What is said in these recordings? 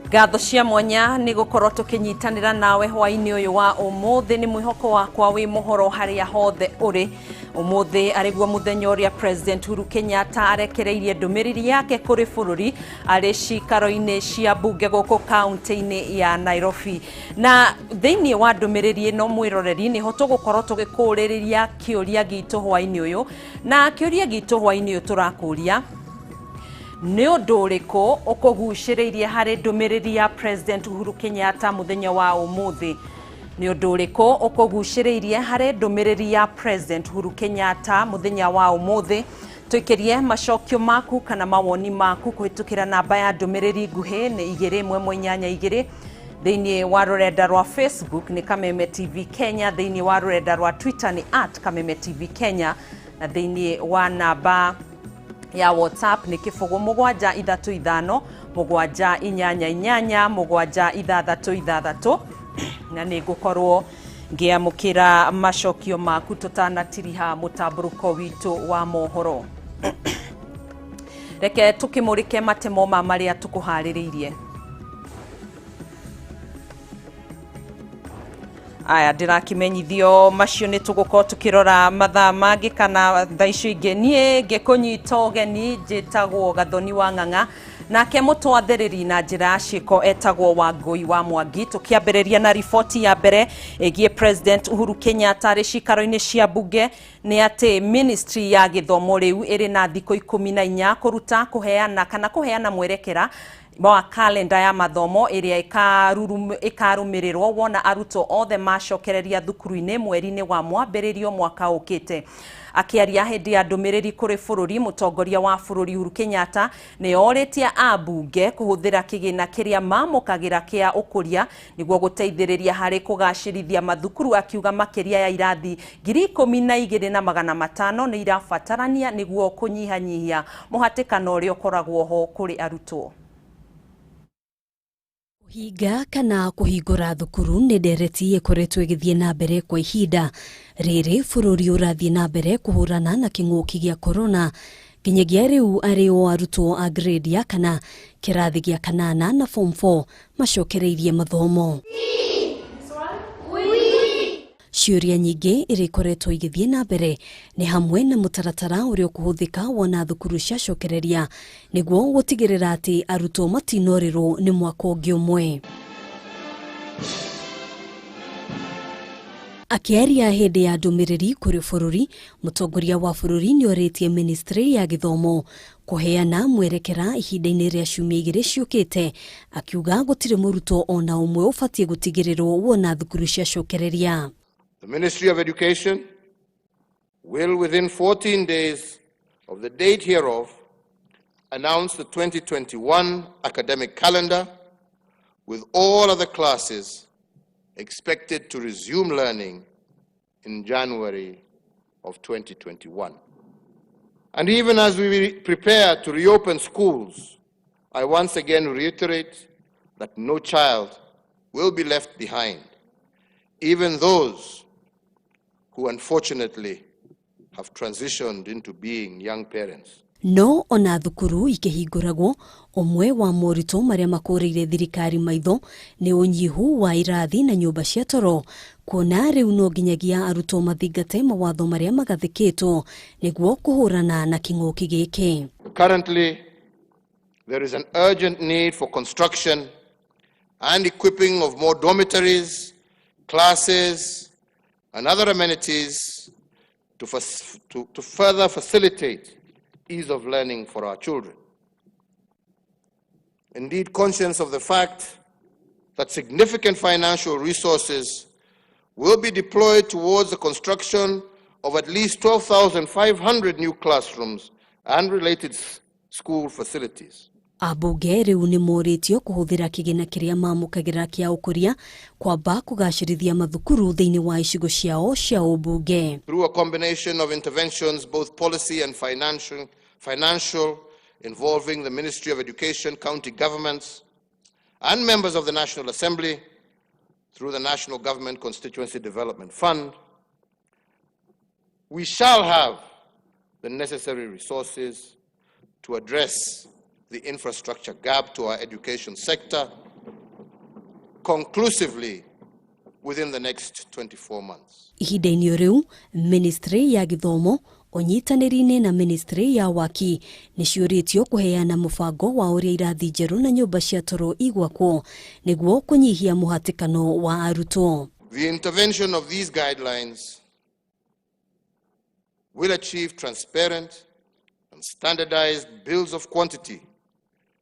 Ngatho cia mwanya ni gukorwo tukinyitanira nawe hwaini uyu wa umuthi ni mwihoko wakwa wi mohoro haria hothe uri umuthi ariguo muthenya uria President Uhuru Kenyatta arekereirie ndumiriri yake kuri bururi ari cikaro-ini cia bunge guku kaunti-ini ya Nairobi na thiini wa ndumiriri no mwiroreri ni ho tugukorwo tugikuriria kiuria gitu hwaini uyu na kiuria gitu hwaini uyu turakuria ni undu uriku ukuguciriirie hari ndumiriri ya President Uhuru Kenyatta muthenya wa umuthi ni undu uriku ukuguciriirie hari ndumiriri ya President Uhuru Kenyatta muthenya wa umuthi tuikirie macokio maku kana mawoni maku kuhitukira namba ya ndumiriri nguhi ni 2182 thiini wa rurenda rwa Facebook ni Kameme TV Kenya, thiini wa rurenda rwa Twitter ni @Kameme TV Kenya na thiini wa namba ya WhatsApp ni kifugu 735 788 736 na ni gukorwo ngiamukira macokio maku tutanatiriha mutamburuko witu wa mohoro. Reke tukimurike matemo ma maria tukuhaririirie. Aya ndirakimenyithio macio ni tugukorwo tukirora mathaa mangi kana thaicio ingi nie ngikunyita ugeni njitagwo Gathoni wa Ng'ang'a nake mutwathiriri na njira ciko etagwo Wangui wa Mwangi. Tukiambiriria na ripoti ya mbere egie President Uhuru Kenyatta ari cikaro-ini cia bunge ni ati ministry ya githomo riu iri na thiko 14 kuruta kuheana mwerekera wa kalenda ya mathomo iria ikarumirirwo wona aruto othe macokereria thukuru-ini mweri-ini wa mwambiririo mwaka ukite. Akiaria hindi ya ndumiriri kuri bururi mutongoria wa bururi Uhuru Kenyatta ni oritia abunge kuhuthira kigina kiria mamukagira kia ukuria niguo guteithiriria hari kugacirithia mathukuru, akiuga makiria ya irathi 12,500 ni irabatarania niguo kunyihanyihia muhatikano uria ukoragwo ho kuri arutwo. Kuhinga kana kuhingura thukuru ni ndereti ikoretwo igithie na mbere kwa ihinda riri bururi urathie na mbere kuhurana na king'uki gia corona kinyagia riu ari o arutwo a grade ya kana kirathi gia kanana na form 4 macokereirie mathomo. Ciuria nyingi irikoretwo igithie na mbere ni hamwe na mutaratara uria kuhuthika wona thukuru ciacokereria niguo gutigirira ati arutwo matinorirwo ni mwaka ungi umwe. Akiaria hindi ya ndumiriri kuri bururi mutongoria wa bururi ni oritie ministry ya githomo kuheana mwerekera ihinda-ini ria ciumia 2 ciukite, akiuga gutire murutwo ona umwe ubatie gutigirirwo wona thukuru ciacokereria. The Ministry of Education will, within 14 days of the date hereof, announce the 2021 academic calendar, with all other classes expected to resume learning in January of 2021. And even as we prepare to reopen schools, I once again reiterate that no child will be left behind, even those who unfortunately have transitioned into being young parents. No ona thukuru ikihinguragwo omwe wa morito maria makureire thirikari maitho ni unyihu wa irathi na nyumba cia toro, kuona riu no nginyagia arutwo mathingate mawatho maria magathikitwo niguo kuhurana na king'uki giki. Currently, there is an urgent need for construction and equipping of more dormitories, classes, and other amenities to further facilitate ease of learning for our children. Indeed, conscious of the fact that significant financial resources will be deployed towards the construction of at least 12,500 new classrooms and related school facilities. Abunge riu ni moritio kuhuthira kigina kiria mamukagira kia ukuria kwamba kugacirithia mathukuru thiini wa icigo ciao cia ubunge. Through a combination of interventions, both policy and financial, involving the Ministry of Education, county governments, and members of the National Assembly, through the National Government Constituency Development Fund, we shall have the necessary resources to address the infrastructure gap to our education sector conclusively within the next 24 months. Ihinda-inĩ riu, Ministry ya Githomo onyitanĩri-inĩ na Ministry ya Waki nĩciũrĩtio kũheana mũbango wa ũrĩa irathi njerũ na nyũmba cia toro igwakwo nĩguo kũnyihia mũhatĩkano wa arutwo. The intervention of these guidelines will achieve transparent and standardized bills of quantity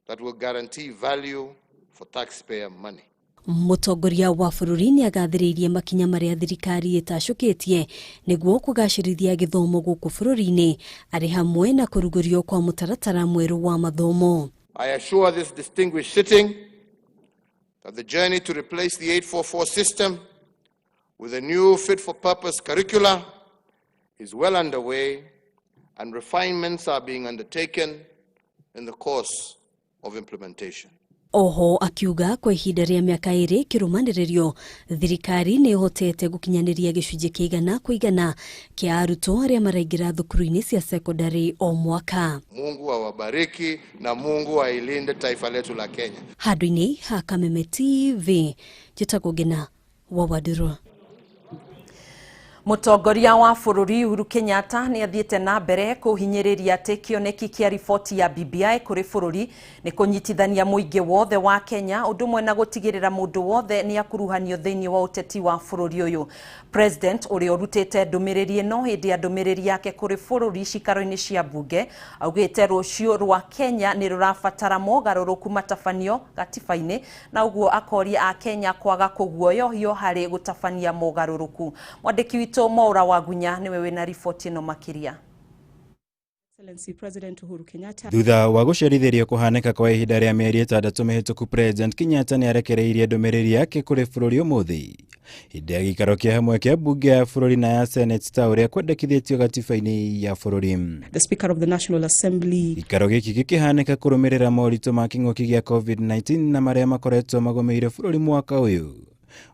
that will guarantee value for taxpayer money. Mũtongoria wa bũrũri nĩagathĩrĩirie makinya marĩa thirikari ĩtacũkĩtie nĩguo kũgacĩrithia gĩthomo gũkũ bũrũri-inĩ arĩ hamwe na kũrugũrio kwa mũtaratara mwerũ wa mathomo. I assure this distinguished sitting that the journey to replace the 844 system with a new fit-for-purpose curricula is well underway and refinements are being undertaken in the course of implementation. Oho akiuga kwa ihinda rĩa mĩaka ĩrĩ kĩrũmanĩrĩrio thirikari nĩ ĩhotete gũkinyanĩria gĩcunjĩ kĩigana kĩa arutwo arĩa maraingĩra thukuru-inĩ cia secondary o mwaka. Mungu awabariki na Mungu ailinde taifa letu la Kenya. Handũ-inĩ ha Kameme TV njĩtagwo Ngina wa Wadiro. Mũtongoria wa bũrũri Uhuru Kenyatta nĩ athiĩte na mbere kũhinyĩrĩria atĩ kĩoneki kĩa riboti ya BBI kũrĩ bũrũri nĩ kũnyitithania mũingĩ wothe wa Kenya ũndũ ũmwe na gũtigĩrĩra mũndũ wothe nĩ akuruhanio thĩinĩ wa ũteti wa bũrũri ũyũ. President ũrĩa ũrutĩte ndũmĩrĩri ĩno hĩndĩ ya ndũmĩrĩri yake kũrĩ bũrũri cikaro-inĩ cia mbunge augĩte rũciũ rwa Kenya nĩ rũrabatara mogarũrũku matabanio gatiba-inĩ na ũguo akoria a Kenya kwaga kũguoyohio harĩ gũtabania mogarũrũku. Mwandĩki witũ Maura wa Gunya niwe wina riboti ĩno makĩria. Thutha wa gũcerithĩrio kũhanĩka kwa ihinda rĩa mĩeri 6 mĩhĩtũku, President Kenyatta nĩ arekereirie ndũmĩrĩri yake kũrĩ bũrũri ũmũthĩ hĩndĩ ya gĩikaro kĩa hamwe kĩa mbunge ya bũrũri na ya Senate ta ũrĩa kwendekithĩtio gatiba-inĩ ya bũrũri. The Speaker of the National Assembly. Gĩikaro gĩkĩ gĩkĩhanĩka kũrũmĩrĩra moritũ ma kĩng'ũki gĩa COVID-19 na marĩa makoretwo magũmĩire bũrũri mwaka ũyũ,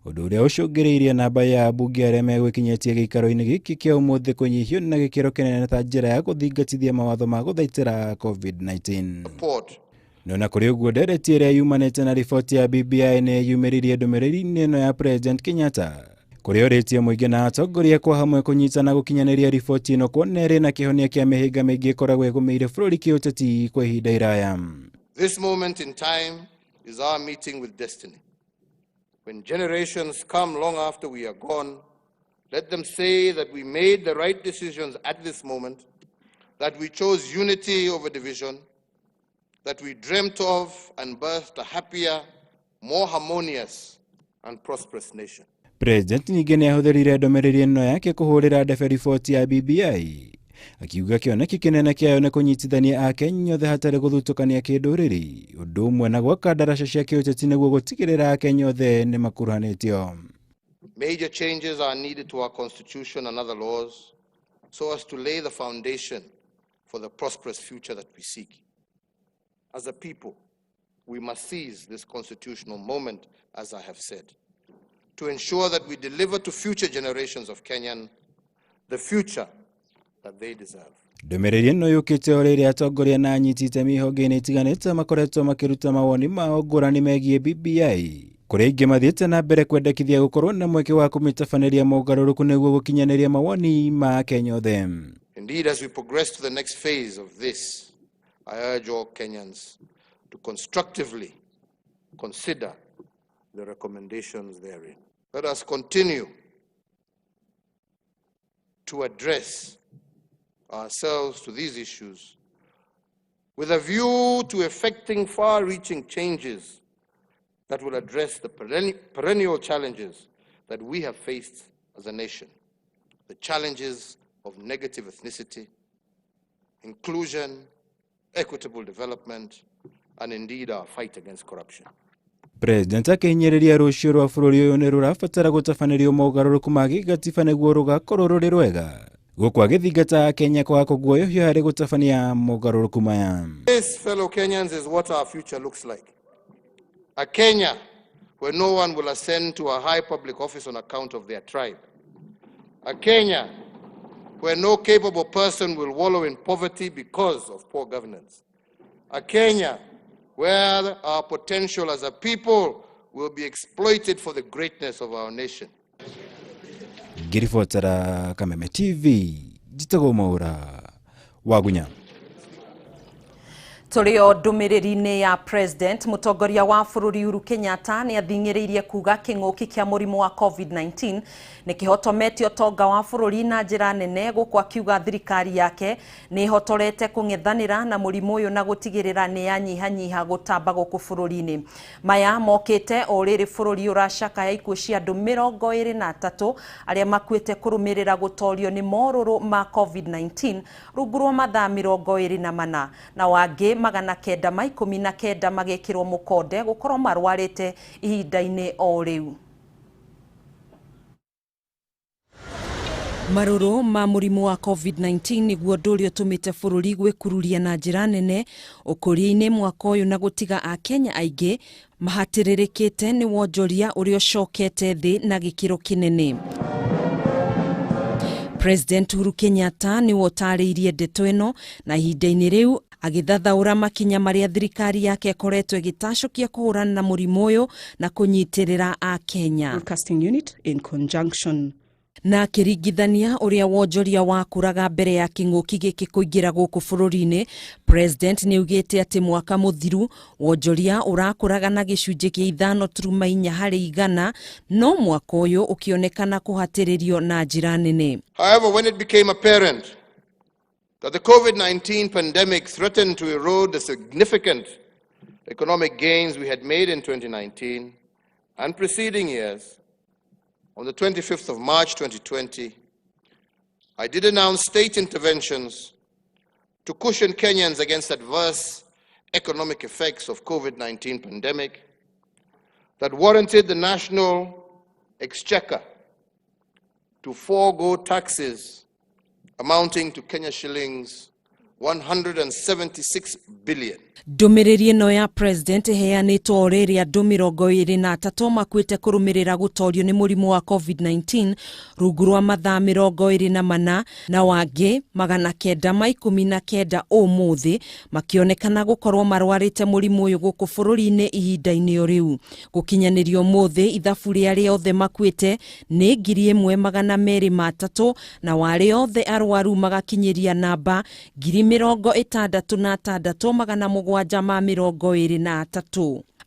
ũndũ ũrĩa ũcũngĩrĩirie namba ya ambunge arĩa megwĩkinyĩtie gĩikaro-inĩ gĩkĩ kĩa ũmũthĩ kũnyihio na gĩkĩro kĩnene ta njĩra ya gũthingatithia mawatho ma gũthaitĩra COVID-19. No na kũrĩ ũguo, ndereti ĩrĩa yumanĩte na riboti ya BBI nĩ yumĩririe ndũmĩrĩri-inĩ ĩno ya President Kenyatta kũrĩa orĩtie mũingĩ na atongoria kwa hamwe kũnyitana gũkinyanĩria riboti ĩno kuona ĩrĩ na kĩhonia kĩa mĩhĩnga mĩingĩ ĩkoragwo ĩgũmĩire bũrũri kĩũteti kwa ihinda iraya. This moment in time is our meeting with destiny. When generations come long after we are gone, let them say that we made the right decisions at this moment, that we chose unity over division, that we dreamt of and birthed a happier, more harmonious and prosperous nation. President ningĩ nĩ ahũthĩrire ndũmĩrĩri ĩno yake kũhũrĩra ndebe riboti ya BBI, akiuga kĩoneki kĩnene kĩayo nĩ kũnyitithania Akenya othe hatarĩ gũthutũkania kĩndũrĩrĩ, ũndũ ũmwe na gwaka ndaraca cia kĩũteti nĩguo gũtigĩrĩra Akenya othe nĩ makuruhanĩtio. Major changes are needed to our constitution and other laws so as to lay the foundation for the prosperous future that we seek. As a people, we must seize this constitutional moment, as I have said, to ensure that we deliver to future generations of Kenyan the future that they deserve. Ndũmĩrĩri ĩno yũkĩte o rĩrĩa atongoria na anyiti itemi ihonge-inĩ itiganĩte makoretwo makĩruta mawoni mao ngũrani megiĩ BBI, kũrĩa ingĩ mathiĩte na mbere kwendekithia gũkorwo na mweke wa kũmĩtabanĩria mogarũrũku nĩguo gũkinyanĩria mawoni ma Akenya othe. Indeed, as we progress to the next phase of this, I urge all Kenyans to constructively consider the recommendations therein. Let us continue to address ourselves to these issues with a view to effecting far-reaching changes that will address the perennial challenges that we have faced as a nation, the challenges of negative ethnicity, inclusion, equitable development, and indeed our fight against corruption. President akĩhinyĩrĩria rũciũ rwa bũrũri ũyũ nĩ rũrabatara gũtabanĩrio mogarũrũku ma gĩgatiba nĩguo rũgakorwo rũrĩ rwega gũkwa gĩthingata Kenya kwaga kũguoyohio harĩ gũtabania mogarũrũku maya. This, fellow Kenyans, is what our future looks like. A Kenya where no one will ascend to a high public office on account of their tribe. A Kenya where no capable person will wallow in poverty because of poor governance. A Kenya where our potential as a people will be exploited for the greatness of our nation. Ngiribotera Kameme TV jitago maura wagunya. Turio ndumiriri-ini ya president mutongoria wa bururi Uhuru Kenyatta ni athing'iriirie kuga king'uki kia murimu wa COVID-19 ni kihotometio tonga wa bururi na njira nene guku akiuga thirikari yake ni hotorete kung'ethanira na murimu uyu na gutigirira ni yanyihanyiha gutamba guku bururi-ini. Maya mokite o riri bururi uracaka ya ikuo cia andu 23 aria makuite kurumirira gutorio ni moruru ma COVID-19 rungu rwa mathaa 24 na wangi 919 magekirwo mukonde gukorwo marwarite ihinda-ini o riu. Maruru ma murimu wa COVID-19 niguo nduri utumite bururi gwikururia na njira nene ukuria-ini mwaka uyu na gutiga a Kenya aingi mahatiririkite ni wonjoria uria ucokete thi na gikiro kinene. President Uhuru Kenyatta ni wotariirie ndeto ino na ihinda-ini riu agithathaura makinya maria thirikari yake ikoretwo igitacokia kuhurana na murimu uyu na kunyitirira a Kenya. Broadcasting unit in conjunction na kiringithania uria wonjoria wa kuraga mbere ya king'uki giki kuingira guku bururi-ini, president ni ugite ati mwaka muthiru wonjoria urakuraga na gicunji kia 5.4 hari igana, no mwaka uyu ukionekana kuhatiririo na njira nene. However, when it became apparent that the COVID-19 pandemic threatened to erode the significant economic gains we had made in 2019 and preceding years, on the 25th of March 2020, I did announce state interventions to cushion Kenyans against adverse economic effects of COVID-19 pandemic that warranted the national exchequer to forego taxes amounting to Kenya shillings 176 billion. Ndumiriri ino ya president heanitwo riri andu 23 makuite kurumirira gutorio ni murimu wa COVID-19 rungu rwa mathaa 24 na wangi 919 umuthi makionekana gukorwo marwarite murimu uyu guku bururi-ini ihinda-ini o riu. Gukinyanirio umuthi ithabu ria riothe makuite ni 1203 na wari othe arwaru magakinyiria namba 66,723.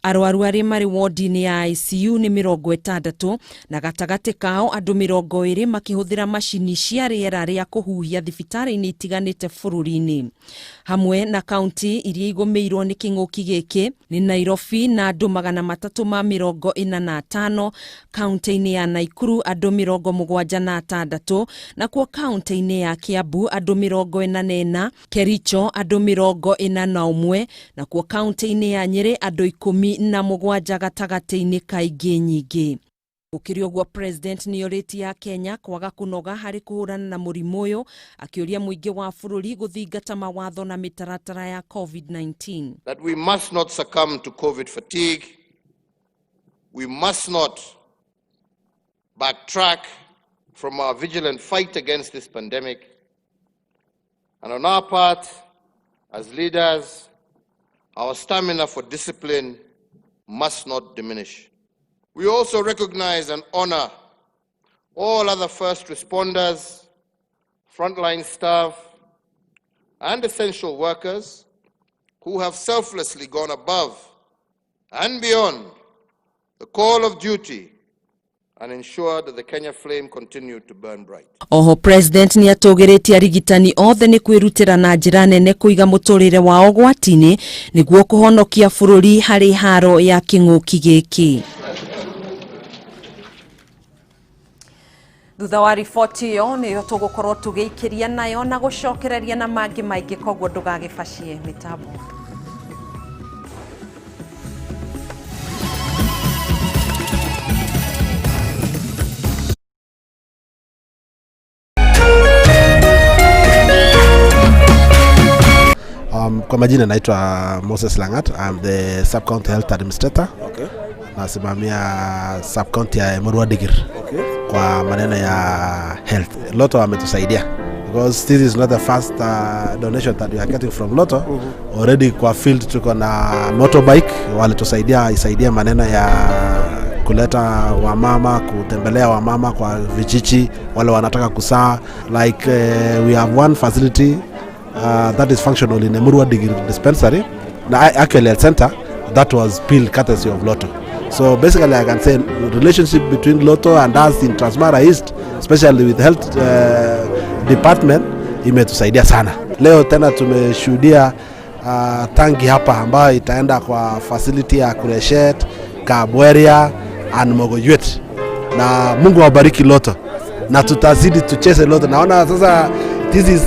Arwaru aria mari wodi-ini ya ICU ni 60 na gatagati kao andu 20 makihuthira mashini cia riera ria kuhuhia thibitari-ini itiganite bururi-ini. Hamwe na kaunti iria igomeirwo ni king'uki giki ni Nairobi na andu 345, kaunti-ini ya Nakuru andu 76 na kwa kaunti-ini ya Kiambu andu 44, Kericho andu 41 na kwa kaunti-ini ya Nyeri andu 17 gatagati-ini kaingi nyingi. Ukirio gwa president ni yoriti ya Kenya kwaga kunoga hari kuhurana na murimu uyu, akiuria muingi wa bururi guthingata mawatho na mitaratara ya COVID-19. That we must not succumb to COVID fatigue. We must not backtrack from our vigilant fight against this pandemic. And on our part, as leaders, our stamina for discipline must not diminish. We also recognize and honor all other first responders, frontline staff, and essential workers who have selflessly gone above and beyond the call of duty and ensure that the Kenya flame continued to burn bright. Oho president ni atogireti arigitani othe ni kwirutira na njira nene kuiga muturire wao gwatini niguo kuhonokia bururi hari haro ya king'uki giki. Thutha wa riboti iyo niyo tugukorwo tugiikiria nayo na gucokereria na mangi maingi, koguo ndugagibacie mitambo. Kwa majina naitwa Moses Langat. I'm the Sub-County Health Administrator. Okay. Nasimamia Sub-County ya Emurua Dikir. Okay. Kwa maneno ya health. Loto wametusaidia. because this is not the first donation that we are getting from Lotto. Already kwa field tuko na motorbike walitusaidia isaidia maneno ya kuleta wamama, kutembelea wamama kwa vijiji wale wanataka kusaa. Like we have one facility that is functional in Emurua dispensary, actually a center that was built courtesy of Lotto. So basically I can say the relationship between Lotto and us in Transmara East, especially with health department, imetusaidia sana. Leo tena tumeshuhudia tangi hapa ambayo itaenda kwa facility ya Kureshet, Kabweria and Mogoyet. Na Mungu awabariki Lotto. Na tutazidi tucheze Lotto. Naona sasa this is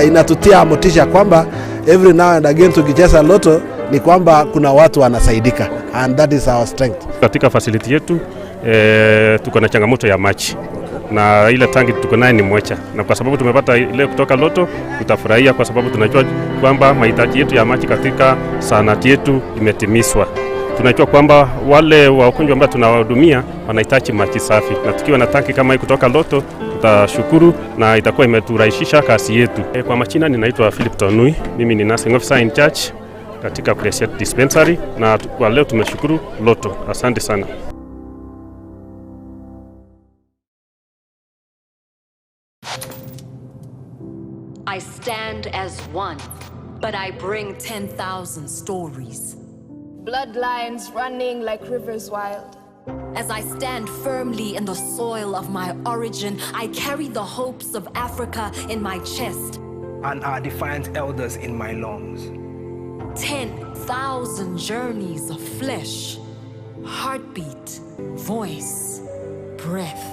inatutia motisha kwamba every now and again tukicheza Lotto ni kwamba kuna watu wanasaidika, and that is our strength. Katika facility yetu tuko na changamoto ya maji. Na ile tangi tuko nayo ni moja. Na kwa sababu tumepata ile kutoka Lotto, tutafurahia kwa sababu tunajua kwamba mahitaji yetu ya maji katika sanati yetu imetimizwa. Tunajua kwamba wale wagonjwa ambao tunawahudumia wanahitaji maji safi. Na tukiwa na tanki kama hii kutoka Lotto, tutashukuru na itakuwa imeturahisisha kazi yetu. Kwa majina ninaitwa Philip Tonui, mimi ni nursing officer in charge katika Kureshet dispensary, na kwa leo tumeshukuru Lotto. Asante sana. I stand as one, but I bring 10,000 stories. Bloodlines running like rivers wild. As I stand firmly in the soil of my origin, I carry the hopes of Africa in my chest. And our defiant elders in my lungs. 10,000 journeys of flesh, heartbeat, voice, breath.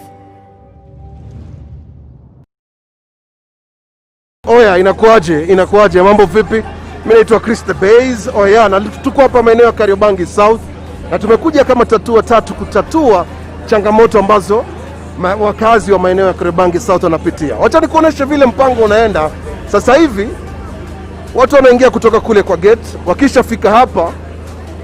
Oya, inakuaje? Mambo vipi? Mimi naitwa Chris the Base. Oya, na tuko hapa maeneo ya Kariobangi South na tumekuja kama tatua tatu kutatua changamoto ambazo wakazi wa maeneo ya Kariobangi South wanapitia. Wacha nikuoneshe vile mpango unaenda. Sasa hivi watu wanaingia kutoka kule kwa gate, wakishafika hapa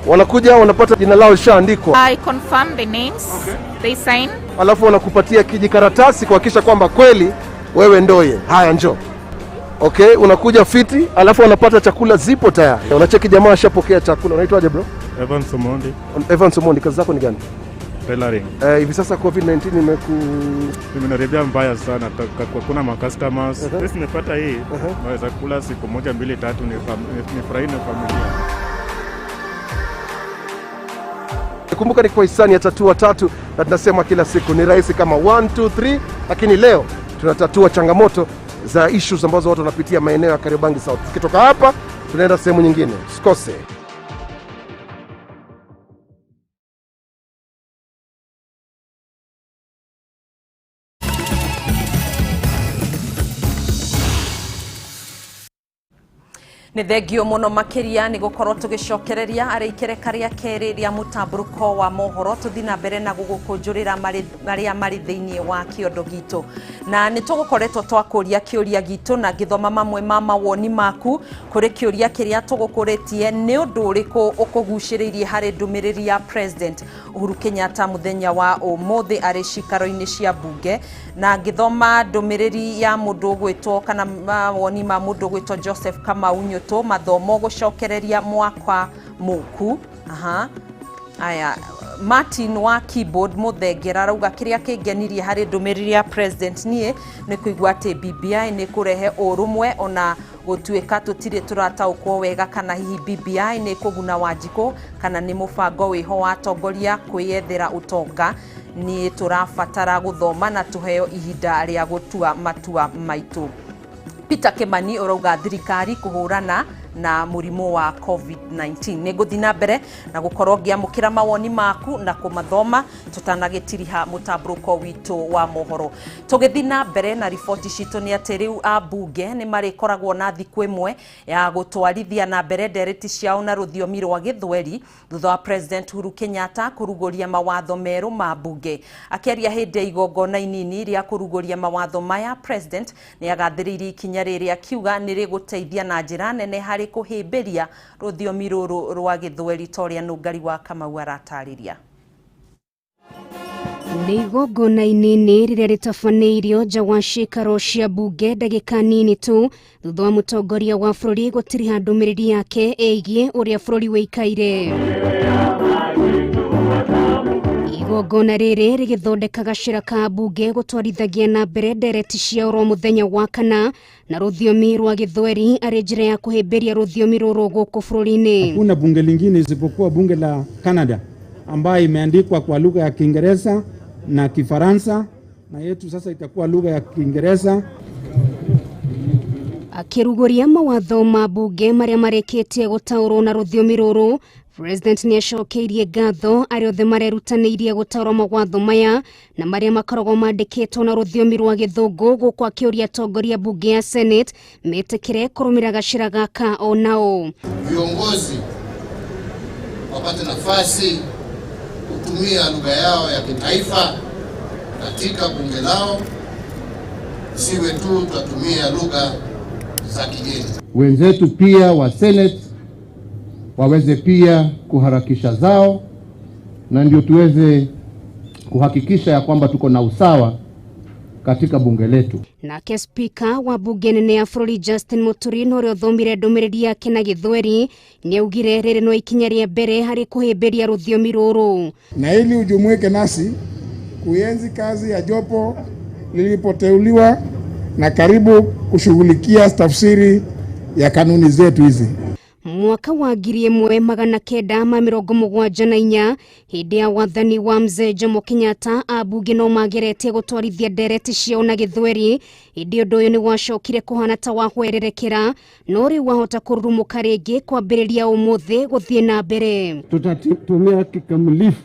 wanakuja wanapata jina lao lishaandikwa. I confirm the names. Okay. They sign. Alafu wanakupatia kijikaratasi kuhakikisha kwamba kweli wewe ndoye. Haya njoo. Okay, unakuja fiti, alafu wanapata chakula zipo tayari. Unacheki jamaa ashapokea chakula. Unaitwaje bro? Evan Somondi. Evan Somondi, kazi zako ni gani? Tailoring. Hivi sasa COVID-19 imenaribia mbaya sana. Kuna ma customers. Sisi nimepata hii. Naweza kula siku moja 2 3 nifurahi na familia. Kumbuka ni kwa hisani ya tatua tatu na tunasema kila siku ni rahisi kama 1 2 3, lakini leo tunatatua changamoto za issues ambazo watu wanapitia maeneo ya Kariobangi South. Tukitoka hapa tunaenda sehemu nyingine. Usikose. Nĩ thengio mũno makĩria nĩ gũkorwo tũgĩcokereria arĩikere karĩa kerĩ rĩa mũtambũrũko wa mohoro tũthiĩ na mbere na gũgũkũnjũrĩra marĩa marĩ thĩinĩ wa kĩondo gitũ, na nĩ tũgũkoretwo twakũria kĩũria gitũ na gĩthoma mamwe ma mawoni maku kũrĩ kĩũria kĩrĩa tũgũkũrĩtie nĩ ũndũ ũrĩkũ ũkũgucĩrĩirie harĩ ndũmĩrĩri ya President Uhuru Kenyatta mũthenya wa ũmũthĩ arĩ cikaro-inĩ cia bunge, na ngĩthoma ndũmĩrĩri ya mũndũ ũgwĩtwo kana mawoni ma mũndũ ũgwĩtwo Joseph Kamau to mathomo gũcokereria mwaka mũku. Aya, Martin wa keyboard Muthengera rauga kĩrĩa kĩngenirie harĩ ndũmĩrĩri ya President niĩ nĩ kũigua atĩ BBI nĩ kũrehe ũrũmwe ona gũtuĩka tũtirĩ tũrataũkwo wega kana hihi BBI nĩ kũguna Wanjikũ kana nĩ mũbango wĩho wa atongoria kwĩyethera ũtonga. Niĩ tũrabatara gũthoma na tũheo ihinda rĩa gũtua matua maitũ. Peter Kimani urauga thirikari kuhurana na murimu wa COVID-19. Nĩngũthiĩ na mbere na gũkorwo ngĩamũkĩra mawoni maku na kũmathoma tũtanagĩtiriha mũtambũrũko witũ wa mohoro. Tũgĩthiĩ na mbere na riboti citũ nĩ atĩ rĩu ambunge nĩ marĩkoragwo na thikũ ĩmwe ya gũtwarithia na mbere ndereti ciao na rũthiomi rwa Gĩthweri thutha wa President Uhuru Kenyatta kũrugũria mawatho merũ ma bunge. Akĩaria hĩndĩ ya igongona inini rĩa kũrugũria mawatho maya, President nĩ agathĩrĩirie ikinya rĩrĩ akiuga nĩ rĩgũteithia na njĩra nene harĩ kuhĩmbĩria rũthiomi rũrũ rwa Gĩthweri torĩa Nũngari wa Kamau aratarĩria. Nĩ Nĩ igongona inini rĩrĩa rĩtabanĩirio nja wa ciikaro cia mbunge ndagĩka nini tu thutha wa mũtongoria wa bũrũri gũtiriha ndũmĩrĩri yake ĩgiĩ ũrĩa bũrũri wĩikaire. Igongona rĩrĩ rĩgĩthondeka gacĩra ka mbunge gũtwarithagia na mbere ndereti cia oro mũthenya wa kana na rũthiomi rwa Gĩthweri arĩ njĩra ya kũhĩmbĩria rũthiomi rũrũ gũkũ bũrũri-inĩ. Hakuna bunge lingine isipokuwa bunge la Canada ambayo imeandikwa kwa lugha ya Kiingereza na Kifaransa, na yetu sasa itakuwa lugha ya Kiingereza. Akĩrugũria mawatho ma mbunge marĩa marĩkĩtie gũtaũrwo na rũthiomi rũrũ, President nĩ acokeirie ngatho arĩa othe marerutanĩirie gũtaũra mawatho maya na marĩa makoragwo mandĩkĩtwo na rũthiomi rwa Gĩthũngũ, gũkũ akĩũria atongoria bunge ya Senate metĩkĩre kũrũmĩrĩra gacĩra gaka o nao. Viongozi wapate nafasi kutumia lugha yao ya kitaifa katika bunge lao, siwe tu tutatumia lugha za kigeni. Wenzetu pia wa Senate waweze pia kuharakisha zao, na ndio tuweze kuhakikisha ya kwamba tuko na usawa katika bunge letu. Nake spika wa bunge nene ya bũrũri Justin Mũturi ũrĩa ũthomire ndũmĩrĩri yake na Gĩthweri nĩaugire rĩrĩ no ikinya rĩa mbere harĩ kũhĩmbĩria rũthiomi rũrũ. Na ili ujumuike nasi kuenzi kazi ya jopo lilipoteuliwa na karibu kushughulikia tafsiri ya kanuni zetu hizi. Mwaka wa 1974 hĩndĩ ya wathani wa Mzee Jomo Kenyatta abunge no mageretie gũtwarithia ndereti ciao na Gĩthweri. Hĩndĩ ũndũ ũyũ nĩ wacokire kũhana ta wahwererekera, no rĩu wahota kũrurumũka rĩngĩ kwambĩrĩria ũmũthĩ gũthiĩ na mbere. Tutatumia kikamilifu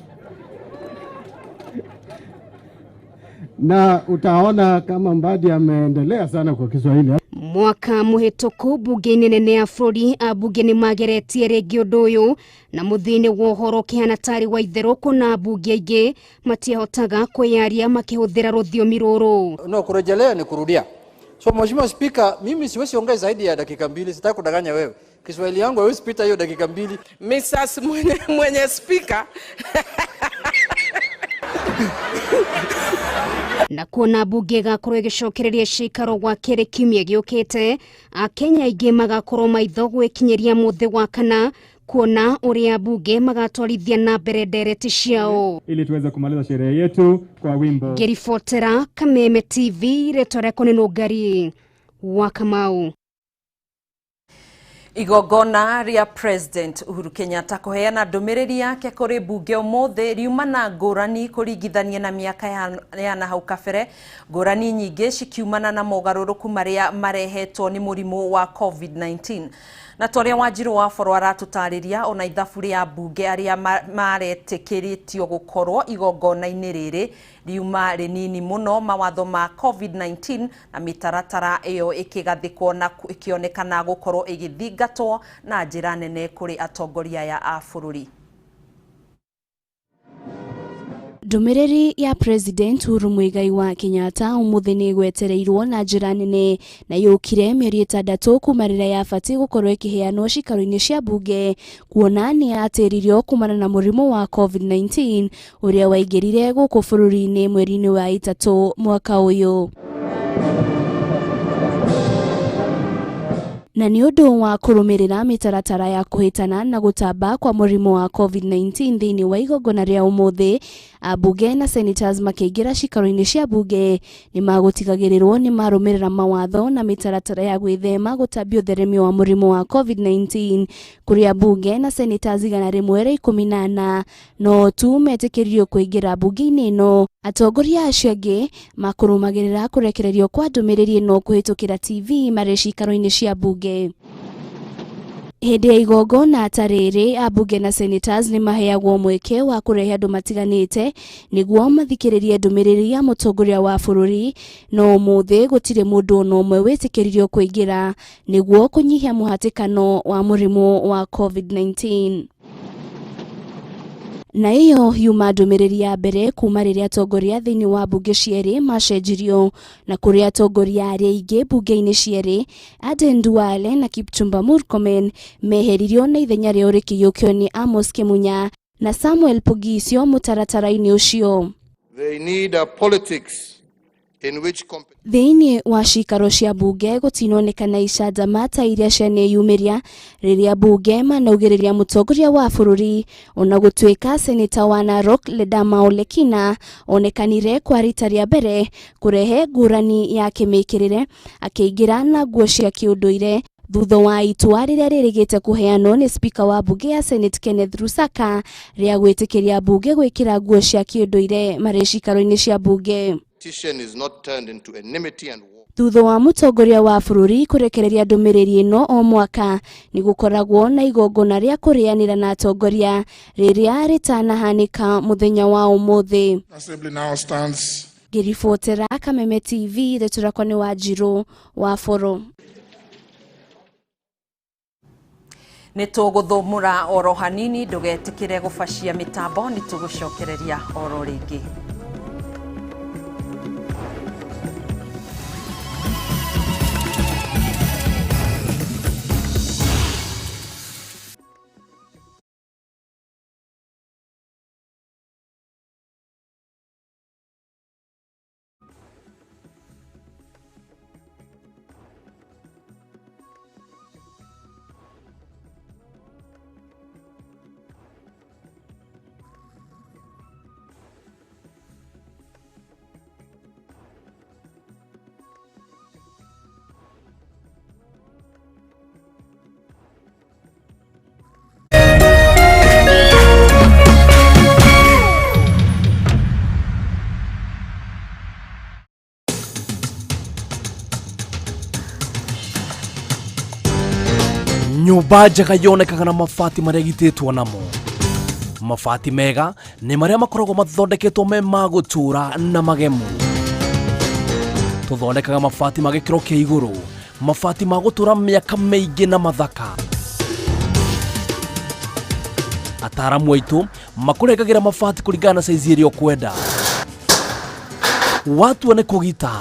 na utaona kama Mbadi ameendelea sana kwa Kiswahili. Mwaka mũhĩtũku bunge-inĩ nene ya bũrũri abunge nĩ mageretie rĩngĩ ũndũ ũyũ, na mũthĩ-inĩ wa ũhoro kĩhana tarĩ wa itherũkũ na abunge aingĩ matiahotaga kwĩyaria makĩhũthĩra rũthiomi rũrũ. No, kurejelea ni kurudia. So Mheshimiwa Spika, mimi siwezi ongea zaidi ya dakika 2, sitaki kudanganya wewe. Kiswahili yangu haiwezi pita hiyo dakika 2. Mrs. mwenye speaker. Na kuona bunge gakorwo ĩgĩcokereria ciikaro gwa kerĩ kiumia gĩũkĩte, Akenya aingĩ magakorwo maitho gwĩkinyeria mũthĩ wa kana kuona ũrĩa bunge magatwarithia na mbere ndereti ciao. Ili tuweze kumaliza sherehe yetu kwa wimbo. Ngĩribotera Kameme TV, rĩtwa rĩakwa nĩ Nũngari wa Kamau. Igongona ria President Uhuru Kenyatta kuheana ndũmĩrĩri yake kũrĩ bunge ũmũthĩ riumana ngũrani kũringithania na mĩaka ya nahau kabere. Ngũrani nyingĩ cikiumana na mogarũrũku marĩa marehetwo nĩ mũrimũ wa COVID-19. Na tũrĩa Wanjiru wa Boro aratũtarĩria ona ithabu rĩa bunge arĩa maretĩkĩrĩtio gũkorwo igongona-inĩ rĩrĩ riuma rĩnini mũno, mawatho ma COVID-19 na mĩtaratara ĩyo ĩkĩgathĩkwo na ĩkĩonekana gũkorwo ĩgĩthingatwo na njĩra nene kũrĩ atongoria ya a bũrũri. Ndũmĩrĩri ya President Uhuru Muigai wa Kenyatta ũmũthĩ nĩ gwetereirwo na njĩra nene na yũkire mĩeri 6 kuma rĩrĩa yabatiĩ gũkorwo ĩkĩheanwo cikaro-inĩ cia bunge, kuona nĩ yatĩririo kumana na mũrimũ wa COVID-19 ũrĩa waingĩrire gũkũ bũrũri-inĩ mweri-inĩ wa 3 mwaka ũyũ. Na nĩ ũndũ wa kũrũmĩrĩra mĩtaratara ya kũhĩtana na gũtamba kwa mũrimũ wa COVID-19 thĩinĩ wa igongona rĩa ũmũthĩ, abunge na senators makĩingĩra cikaro-inĩ cia bunge nĩ magũtigagĩrĩrwo nĩ marũmĩrĩra mawatho na mĩtaratara ya gwĩthema gũtambia ũtheremio wa mũrimũ wa COVID-19, kũrĩa bunge na senators 114 no tu metĩkĩririo kũingĩra bunge-inĩ ĩno. Atongoria acio angĩ makũrũmagĩrĩra kũrekererio kwa ndũmĩrĩri ĩno kũhĩtũkĩra TV marĩ cikaro-inĩ cia bunge. Hĩndĩ ya igongona ta rĩrĩ, abunge na senators nĩ maheagwo mweke wa kũrehe andũ matiganĩte nĩguo mathikĩrĩrie ndũmĩrĩri ya mũtongoria wa bũrũri, no ũmũthĩ gũtirĩ mũndũ ona ũmwe wĩtĩkĩririo kũingĩra nĩguo kũnyihia mũhatĩkano wa mũrimũ wa COVID-19. Na iyo yuma ndũmĩrĩri ya mbere kuma rĩrĩa atongoria thĩinĩ wa bunge cierĩ macenjirio na kũrĩa atongoria arĩa aingĩ bunge-inĩ cierĩ Aden Duale na Kipchumba Murkomen meheririo na ithenya rĩao rĩkĩiyũkio nĩ Amos Kimunya na Samuel Poghisio mũtaratara-inĩ ũcio. They need a politics in which Thiini wa cikaro cia bunge gutinonekana icanjama ta iria cianeyumiria riria bunge manaugiriria mutongoria wa bururi ona gutuika seneta wa Narok Ledama Olekina onekanire kwa rita ria mbere kurehe ngurani ya kimikirire akiingira na nguo cia kiunduire thutha wa itua riria ririgite kuheanwo ni spika wa bunge ya Senate Kenneth Lusaka ria gwitikiria bunge gwikira nguo cia kiunduire mari cikaro-ini cia bunge. is not turned into enmity and war. Thutha wa mutongoria wa bururi kurekereria ndumiriri ino o mwaka ni gukoragwo na igongona ria kurianira na atongoria riria ritanahanika muthenya wa umuthi. Assembly now stands. Ngiribotera Kameme TV Returakoni wa Njiro wa Foro. Nituguthumura oro hanini ndugetikire gufashia mitambo nitugucokereria oro ringi. Nyumba njega yonekaga na mabati maria gititwo namo. Mabati mega ni maria makoragwo mathondeketwo me magutura na magemu. Tuthondekaga mabati magikiro kia iguru, mabati magutura miaka meingi na mathaka. Ataramu aitu makuregagira mabati kuringana na size iria ukwenda. Watu wane kugita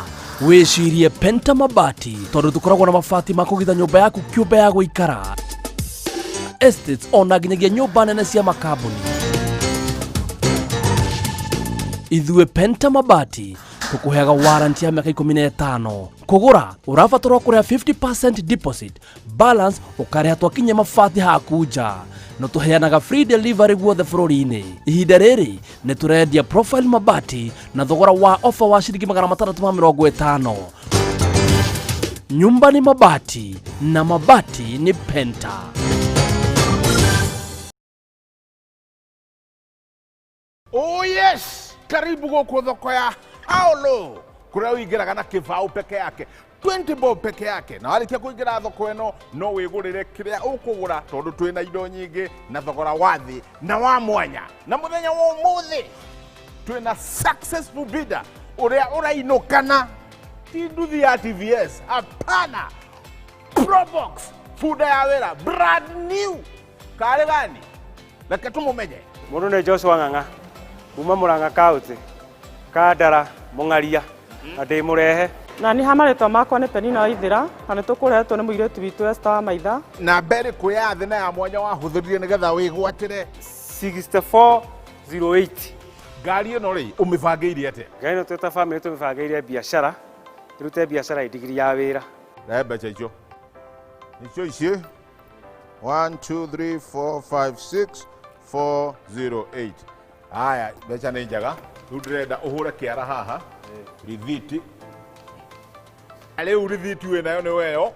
wicirie Penta Mabati tondu tukoragwo na mabati makugitha nyumba yaku kiumbe ya guikara. Estates ona nginyagia nyumba nene cia makambuni. Ithue Penta Mabati tukuheaga warranty ya miaka 15. Kugura urabatara kurea 50% deposit, balance ukareha twakinya mabati hakuja. No tuheanaga free delivery guothe bururi-ini. Ihinda riri ni turendia profile mabati na thogora wa offer wa shilingi 650. Nyumba ni mabati na mabati ni Penta. Oh yes, karibu goko thoko ya Haulo. Kuria uingiraga na kibao peke yake, 20 bob peke yake. Na walikia kuingira thoko eno no wigurire kiria ukugura tondu twina indo nyingi na thogora wathi na wa mwanya. Na muthenya wa umuthi twina successful bidder uria urainukana ti nduthi ya TVS, hapana. Probox fuda ya wera brand new. Kare gani? Leke tumumenye. Mundu ne Joshua Ng'ang'a kuma Murang'a County Kandara Mungaria andi murehe na ni hamaritwa makwa ni Penina Waithira na ni tukurehetwo ni muiretu witu Esther wa Maitha na mbere kuya thina ya mwanya wa huthurie nigetha wigwatire 6408 ngari ino ri umibangeirie ate ngari no tweta family tumibangeirie biashara irute biashara idigiri ya wira na mbeca icio nicio ici 1 2 3 4 5 6 408 haya mbeca ni njaga riu ndirenda uhure kiara haha rithiti Riu rithiti we nayo ni weyo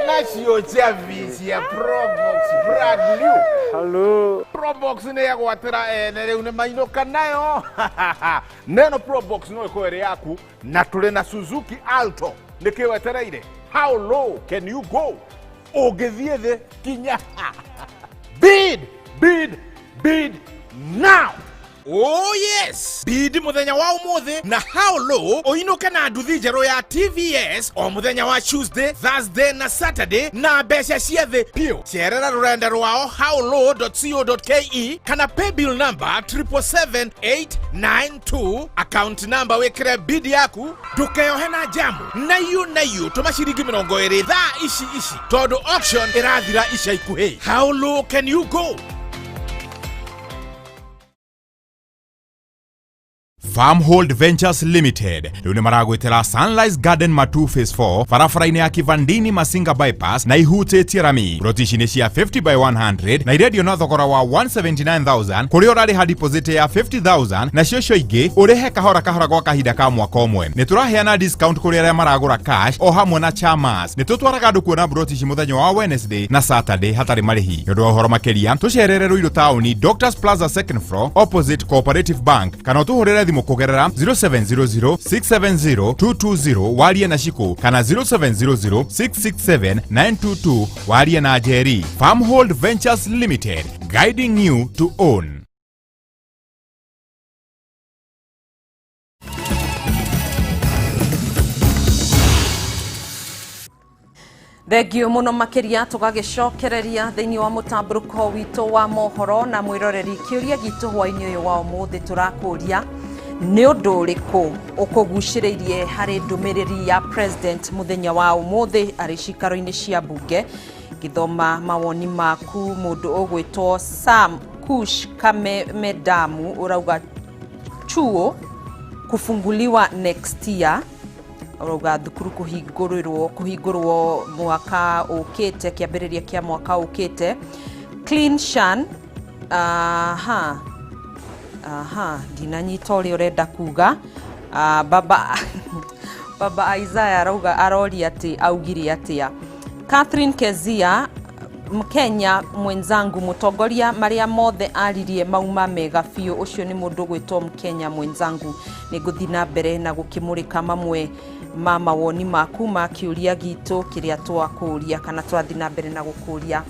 nacio cia visi ya Probox brand new. Hello. Probox ni ya gwatira ene riu ni mainuka nayo. Neno Probox no ikwere yaku na tuli na Suzuki Alto nikiwetereire. How low can you go? Ugithie the kinya. Bid now. Oh yes! Bidi muthenya wa umuthi na how low oinuke na nduthi njeru ya TVS o muthenya wa Tuesday, Thursday na Saturday na mbeca ciothe pio. Cerera rurenda rwao howlow.co.ke kana paybill number 777892 account number wekire bidi yaku ndukeyohe na jamu na yu tuma ciringi 20 thaa ici tondu auction irathira ica ikuhi. How low can you go? Farmhold Ventures Limited riu ni maragwetera Sunrise Garden Matu Phase 4 barabara-ini ya Kivandini Masinga bypass na ihutĩtie rami. Ploti ici nĩ cia 50 by 100 na irendio na thogora wa 179,000 kũrĩa ũrarĩha deposit ya 50,000 na cio ingĩ ũrĩhe kahora gwa kahinda ka mwaka ũmwe. Nĩ tũraheana discount kũrĩ arĩa maragũra cash o hamwe na chamas. Nĩ tũtwaraga andũ kuona ploti ici mũthenya wa Wednesday na Saturday hatarĩ marĩhi. Nĩ ũndũ wa ũhoro makĩria tũcerere Ruiru Taũni Doctors Plaza second floor opposite Cooperative Bank kana ũtũhũrĩre thimũ kũgerera 0700 670 220 warie na Shiko kana 0700 667 922 warie na Jerry. Farmhold Ventures Limited, guiding you to own. Thengio muno makiria tugagicokereria thiini wa mutamburuko wito wa mohoro na mwiroreri kiuria gitu hwaini uyu wa umuthi turakuria ni undu uriku ukuguciririe hari ndumiriri ya president muthenya wa umuthi ari cikaro-ini cia bunge githoma mawoni maku mundu ugwitwo Sam Kush Kameme damu urauga chuo kufunguliwa next year urauga thukuru kuhingurwo mwaka ukite kiambiriria kia mwaka ukite Clean Shan dinanyita uri urenda kuga baba Isaiah arauga arori ati augiri atia Catherine Kezia Mkenya mwenzangu mutongoria maria mothe aririe mauma mega biu ucio ni mundu gwitwo Mkenya mwenzangu niguthina mbere na gukimurika mamwe mama woni maku makiuria gitu kiria twakuria kana twathina mbere na gukuria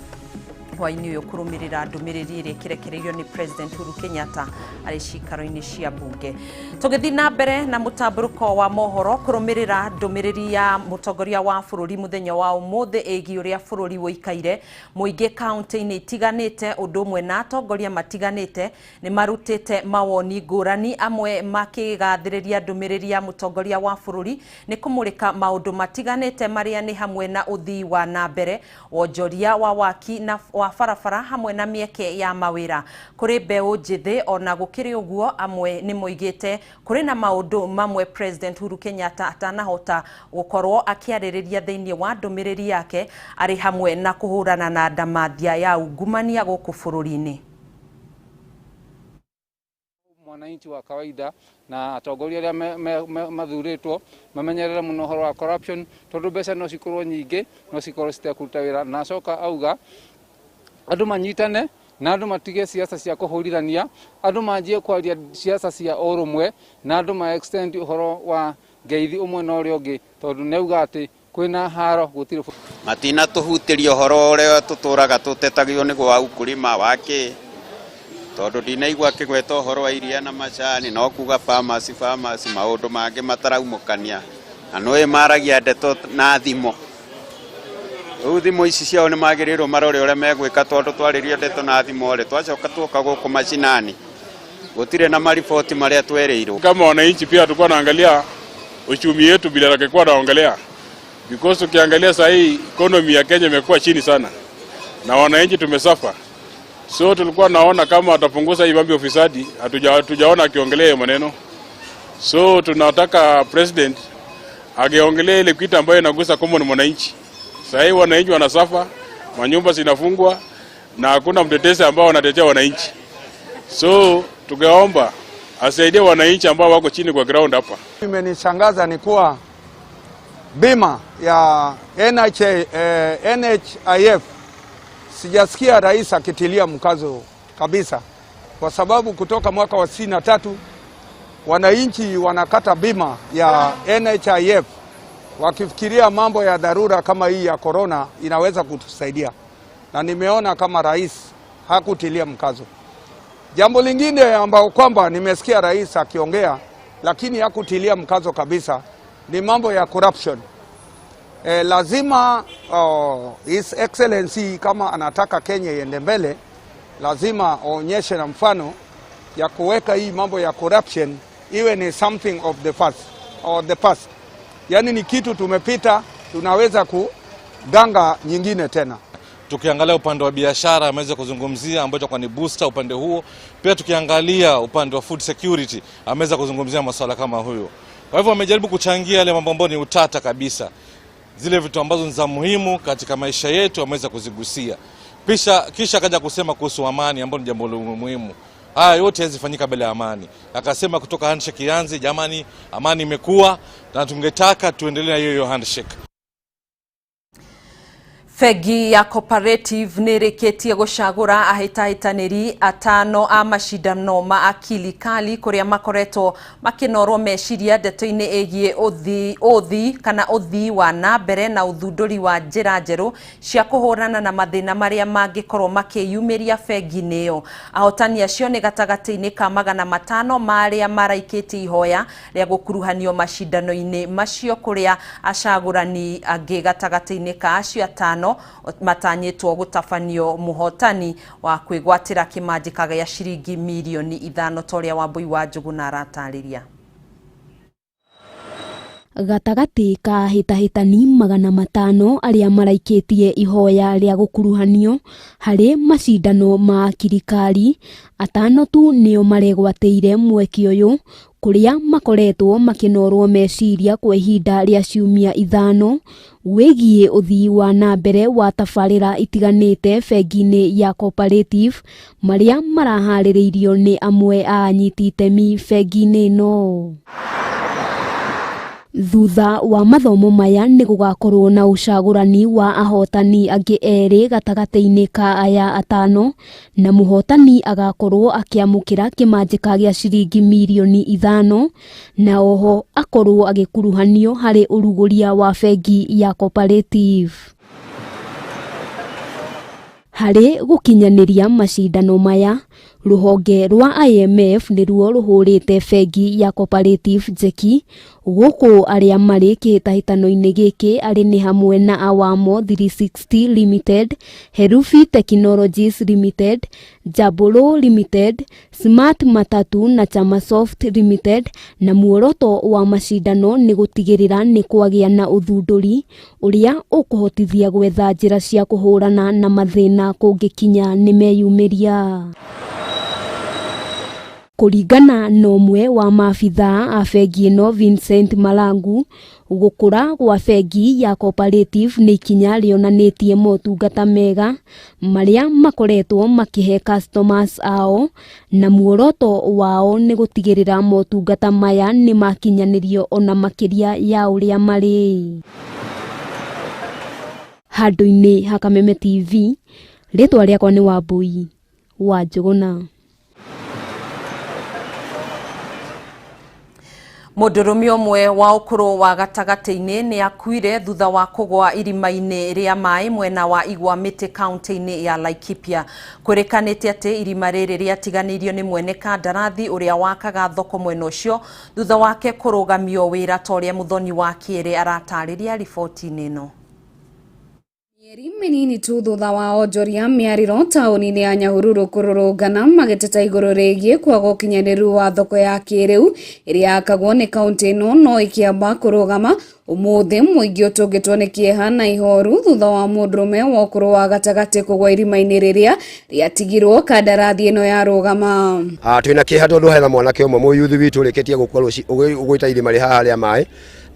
hwaini uyu kurumirira ndumiriri iri kirekereirio ni president Uhuru Kenyatta ari cikaro-ini cia bunge. Tugithina mbere na mutamburuko wa mohoro kurumirira ndumiriri ya mutongoria wa bururi muthenya wa umuthi egi uria bururi woikaire muingi county-ini itiganite undu umwe na atongoria matiganite ni marutite mawoni ngurani amwe makigathiriria ndumiriri ya mutongoria wa bururi ni kumurika maundu matiganite maria ni hamwe na uthii wa na mbere wonjoria wa waki na wa farafara hamwe na mieke ya mawira kuri mbeu njithi ona gukiri uguo amwe ni moigite kuri na maundu mamwe president Uhuru Kenyatta atanahota gukorwo akiaririria thiini wa ndumiriri yake ari hamwe na kuhurana na ndamathia ya ungumania guku bururi-ini. Mwananchi wa kawaida na atongoria aria mathuritwo mamenyerera muno horo wa corruption tondu mbeca no cikorwo nyingi no cikorwo citakuruta wira na coka auga andu manyitane na andu matige siasa cia kuhurirania andu manjie kwaria siasa cia urumwe na andu ma extend uhoro wa ngeithi umwe na uria ungi tondu neuga ati kwina haro gutire matina tuhutirio horo uria tuturaga tutetagio ni gwa ukulima wake tondu ndinaigua kigweta uhoro wa iria na macani no kuga pharmacy maundu mangi mataraumukania na no maragia ndeto na thimo thimo ici ciao ni magirirwo marore uria megwika tondu twaririo ndeto na thimo ri twacoka tuoka guku macinani gutire na maripoti maria twerirwo. Kama wananchi pia tulikuwa naangalia uchumi wetu bila rakekuwa naongelea because ukiangalia sasa hii economy ya Kenya imekuwa chini sana na wananchi tumesafa. So tulikuwa naona kama atapunguza hii mambo ya ufisadi, hatujaona akiongelea hiyo maneno. So tunataka president ageongelea ile kitu ambayo inagusa common mwananchi. Sasa hii wananchi wanasafa, manyumba zinafungwa na hakuna mtetezi ambao anatetea wananchi. So tungeomba asaidie wananchi ambao wako chini kwa ground hapa. Imenishangaza ni kuwa bima ya NHIF sijasikia rais akitilia mkazo kabisa, kwa sababu kutoka mwaka wa 63 wananchi wanakata bima ya NHIF wakifikiria mambo ya dharura kama hii ya corona inaweza kutusaidia, na nimeona kama rais hakutilia mkazo. Jambo lingine ambao kwamba nimesikia rais akiongea lakini hakutilia mkazo kabisa ni mambo ya corruption. Lazima His Excellency kama anataka Kenya iende mbele, lazima aonyeshe na mfano ya kuweka hii mambo ya corruption iwe ni something of the past. Yani ni kitu tumepita, tunaweza kuganga nyingine tena. Tukiangalia upande wa biashara ameweza kuzungumzia ambayo itakuwa ni booster upande huo. Pia tukiangalia upande wa food security ameweza kuzungumzia masuala kama huyo. Kwa hivyo amejaribu kuchangia yale mambo ambayo ni utata kabisa. Zile vitu ambazo ni za muhimu katika maisha yetu ameweza kuzigusia. Kisha akaja kusema kuhusu amani ambayo ni jambo muhimu. Haya yote yazifanyika bila amani. Akasema kutoka handshake ianze, jamani, amani imekuwa na tungetaka tuendelee na hiyo handshake. Fegi ya cooperative nireketie gucagura ahitahitaniri atano a mashindano ma akili kali kuria makoretwo makinorwo meciria ndeto-ini egie uthi wa na mbere na uthunduri wa njira njeru cia kuhurana na mathina maria mangikorwo makiyumiria fegi-ini iyo. Ahotani acio ni gatagati-ini ka 500 maria maraikitie ihoya ria gukuruhanio mashindano-ini macio kuria acagurani angi gatagati-ini ka acio atano matanyitwo gutafanio muhotani wa kwigwatira kimanjika gya shiringi milioni 5 toria Wambui wa Njuguna aratariria. Gatagati ka hitahitani 500 aria maraikitie ihoya ria gukuruhanio hari mashindano ma kirikari, atano tu nio maregwateire mweki uyu kuria makoretwo makinorwo meciria kwa ihinda ria ciumia 5 wigie uthii wa na mbere wa tafarira itiganite fegi-ini ya cooperative maria marahaririirio ni amwe a anyiti itemi fegi-ini no. Thutha wa mathomo maya ni gugakorwo na ucagurani wa ahotani angi eri gatagati-ini ka aya atano, na muhotani agakorwo akiamukira kimanjika gya shiringi milioni 5 na oho akorwo agikuruhanio hari uruguria wa fegi ya cooperative. Hari gukinyaniria mashindano maya, ruhonge rwa IMF niruo ruhurite fegi ya cooperative jeki guku aria mari kihitahitano-ini giki ari ni hamwe na Awamo 360 Limited, Herufi Technologies Limited, Jabolo Limited, Smart Matatu na Chamasoft Limited, na muoroto wa mashindano ni gutigirira ni kwagia na uthunduri uria ukuhotithia gwetha njira cia kuhurana na mathina kungikinya ni meyumiria. Kuringana na umwe wa maafitha a fegi ino Vincent Malangu, gukura gwa fegi ya cooperative ni ikinya rionanitie motungata mega maria makoretwo makihe customers ao, na muoroto wao ni gutigirira motungata maya ni makinyanirio ona makiria ya uria mari. Handu-ini ha Kameme TV, ritwa riakwa ni Wambui wa Njuguna. Mudurume umwe wa ukuru wa gatagati-ini ni akuire thutha wa kugwa irima-ini ria mai mwena wa Igwa Miti kaunti-ini ya Laikipia. Kurikanite ati irima riri riatiganirio ni mwene kandarathi uria wakaga thoko mwena ucio thutha wake kurugamio wira toria muthoni wa kiere aratariria riboti-ini ino. Mieri minini tu thutha wa onjoria miariro tauni-ini ya Nyahururu kururungana magiteta iguru rigie kwaga ukinyaniru wa thoko ya kiriu iria yakagwo ni kaunti ino no ikiamba kurugama umuthi muingi utungitwo ni kieha na ihoru thutha wa mundurume wa ukuru wa gatagati kugwa irima-ini riria riatigirwo kandarathi ino ya rugama. Twina kieha tondu hena mwanake umwe muyuthi witu rikitie gukwa ugwita irima rihaha ria mai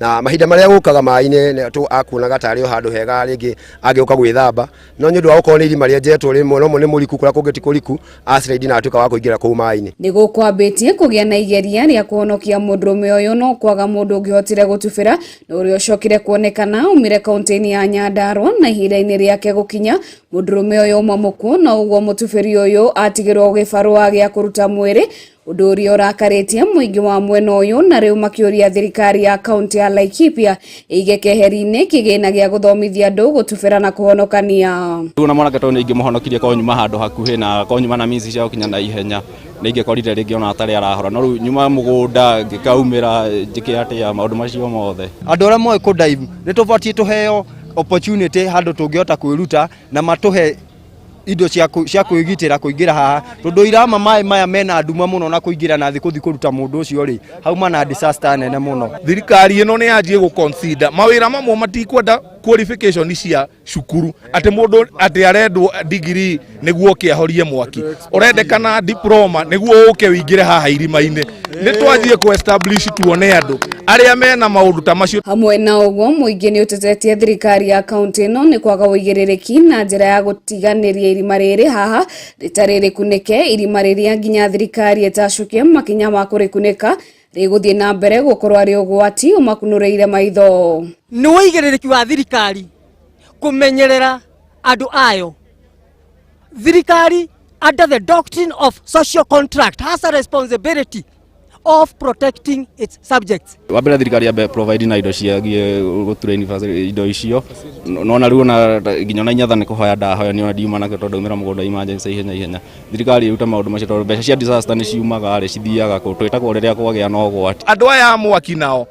na mahinda maria gukaga mai-ini tu akunaga tari o handu hega ringi agiuka gwithamba no nyu ndu wa ukorwo ni irima ria njetwo rimwe no ni muriku kura kungeti kuriku aciraidi na atuka wa kuingira kuu mai-ini. Ni gukwambitie kugia na igeria ria kuhonokia mundurume uyu no kwaga mundu ungihotire gutubira no uria ucokire kuonekana umire kaunti-ini ya Nyandarua na ihinda-ini riake gukinya. Mundurume uyu mamuku na uguo mutubiri uyu atigirwo gibarua gia kuruta mwiri undu uria urakaritie muingi wa mwena uyu na riu makiuria thirikari ya kaunti ya Laikipia ige keheri-ini kigina gia guthomithia andu gutubira na kuhonokania. Riu na mwanake tondu ingimuhonokirie kwa nyuma handu hakuhi na kwa nyuma na mizi cia kinya na ihenya ningikorire ringi ona atari arahora no riu nyuma mugunda ngikaumira njike atia maundu macio mothe. Andu aria moe ku dive ni tubatie tuheo opportunity handu tungihota kwiruta na matuhe indo cia kwigitira kuingira haha tondu irama mai maya mena nduma muno na kuingira na thi kuthi kuruta mundu ucio ri hauma na disaster nene muno. Thirikari ino ni yanjie gu consider mawira mamwe matikwenda qualification cia cukuru ati mundu ati arendwo degree niguo kiahorie mwaki urendekana diploma niguo uke wingire haha irima-ini ni twathie ku establish tuone andu aria mena maundu ta macio. Hamwe na uguo muingi ni utetetie thirikari ya kaunti ino ni kwaga uigiririki na njira ya gutiganiria irima riri haha ritari rikunike irima riria nginya thirikari etacukie makinya ma kurikunika riguthie na mbere gukorwo ari ugwati umakunureire maitho. Ni uigiririki wa thirikari kumenyerera andu ayo. Thirikari under the doctrine of social contract has a responsibility of protecting its subjects. Wabera thirikari ya provide na indo cia gutrain indo icio nona riu na nginya na inyatha ni kuhoya ndahoya ni ona diuma na tondu umira mugunda emergency ihenya thirikari iruta maundu macio tondu mbeca cia disaster ni ciumaga ri cithiaga twitagwo riria kwagea no gwati. Andu aya amwaki nao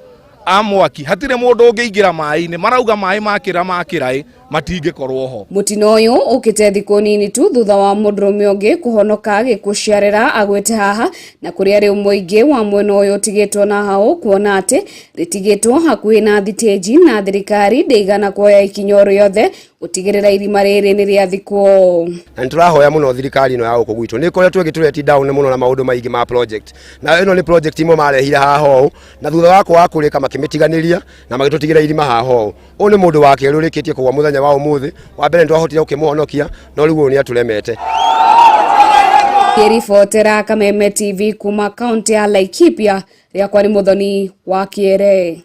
amwaki hatire mundu ungiingira mai-ini marauga mai makira matingikorwo ho. Mutino uyu ukite thiku nini tu thutha wa mundurume ungi kuhonoka gikuciarira agwete haha na kuria riu muingi wa mwena uyu tigitwo na hao kuona ati ritigitwo hakuhi na thiteji na thirikari ndeigana kuoya ikinyo riothe utigirira irima riri ni ria thikwo. Na turahoya muno thirikari ino ya guku gwitu ni koretwo gitureti down muno na maundu maingi ma project na ino ni project imwe marehire haha na thutha wa kwa kurika makimitiganiria na magitutigira irima haha u ni mundu wake rurikitie kugwa muthenya wa umuthi wa mbere ndwahotire ukimuhonokia no riu ni aturemete. Ribotera Kameme TV kuma kaunti ya Laikipia riakwa ni Muthoni wa Kiere.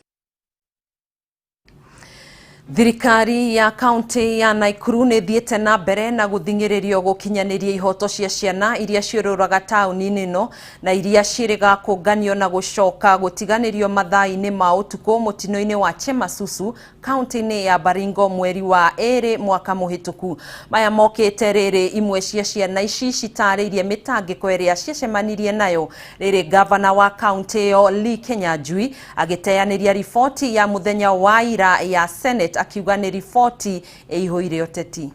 Thirikari ya kaunti ya Naikuru ni thiete na mbere na guthingiririo gukinyaniria ihoto cia ciana iria ciururaga tauni-ini no na iria ciriga kunganio na gucoka gutiganirio mathaa-ini ma utuku mutino-ini wa Chemasusu kaunti-ini ya Baringo mweri wa 2 mwaka muhituku. Maya mokite riri imwe cia ciana ici citariirie mitangiko iria ciacemanirie nayo riri gavana wa kaunti yo Lee Kenyanjui agiteaniria riboti ya muthenya wa ira ya Senate akiuga ni riboti ihoire uteti.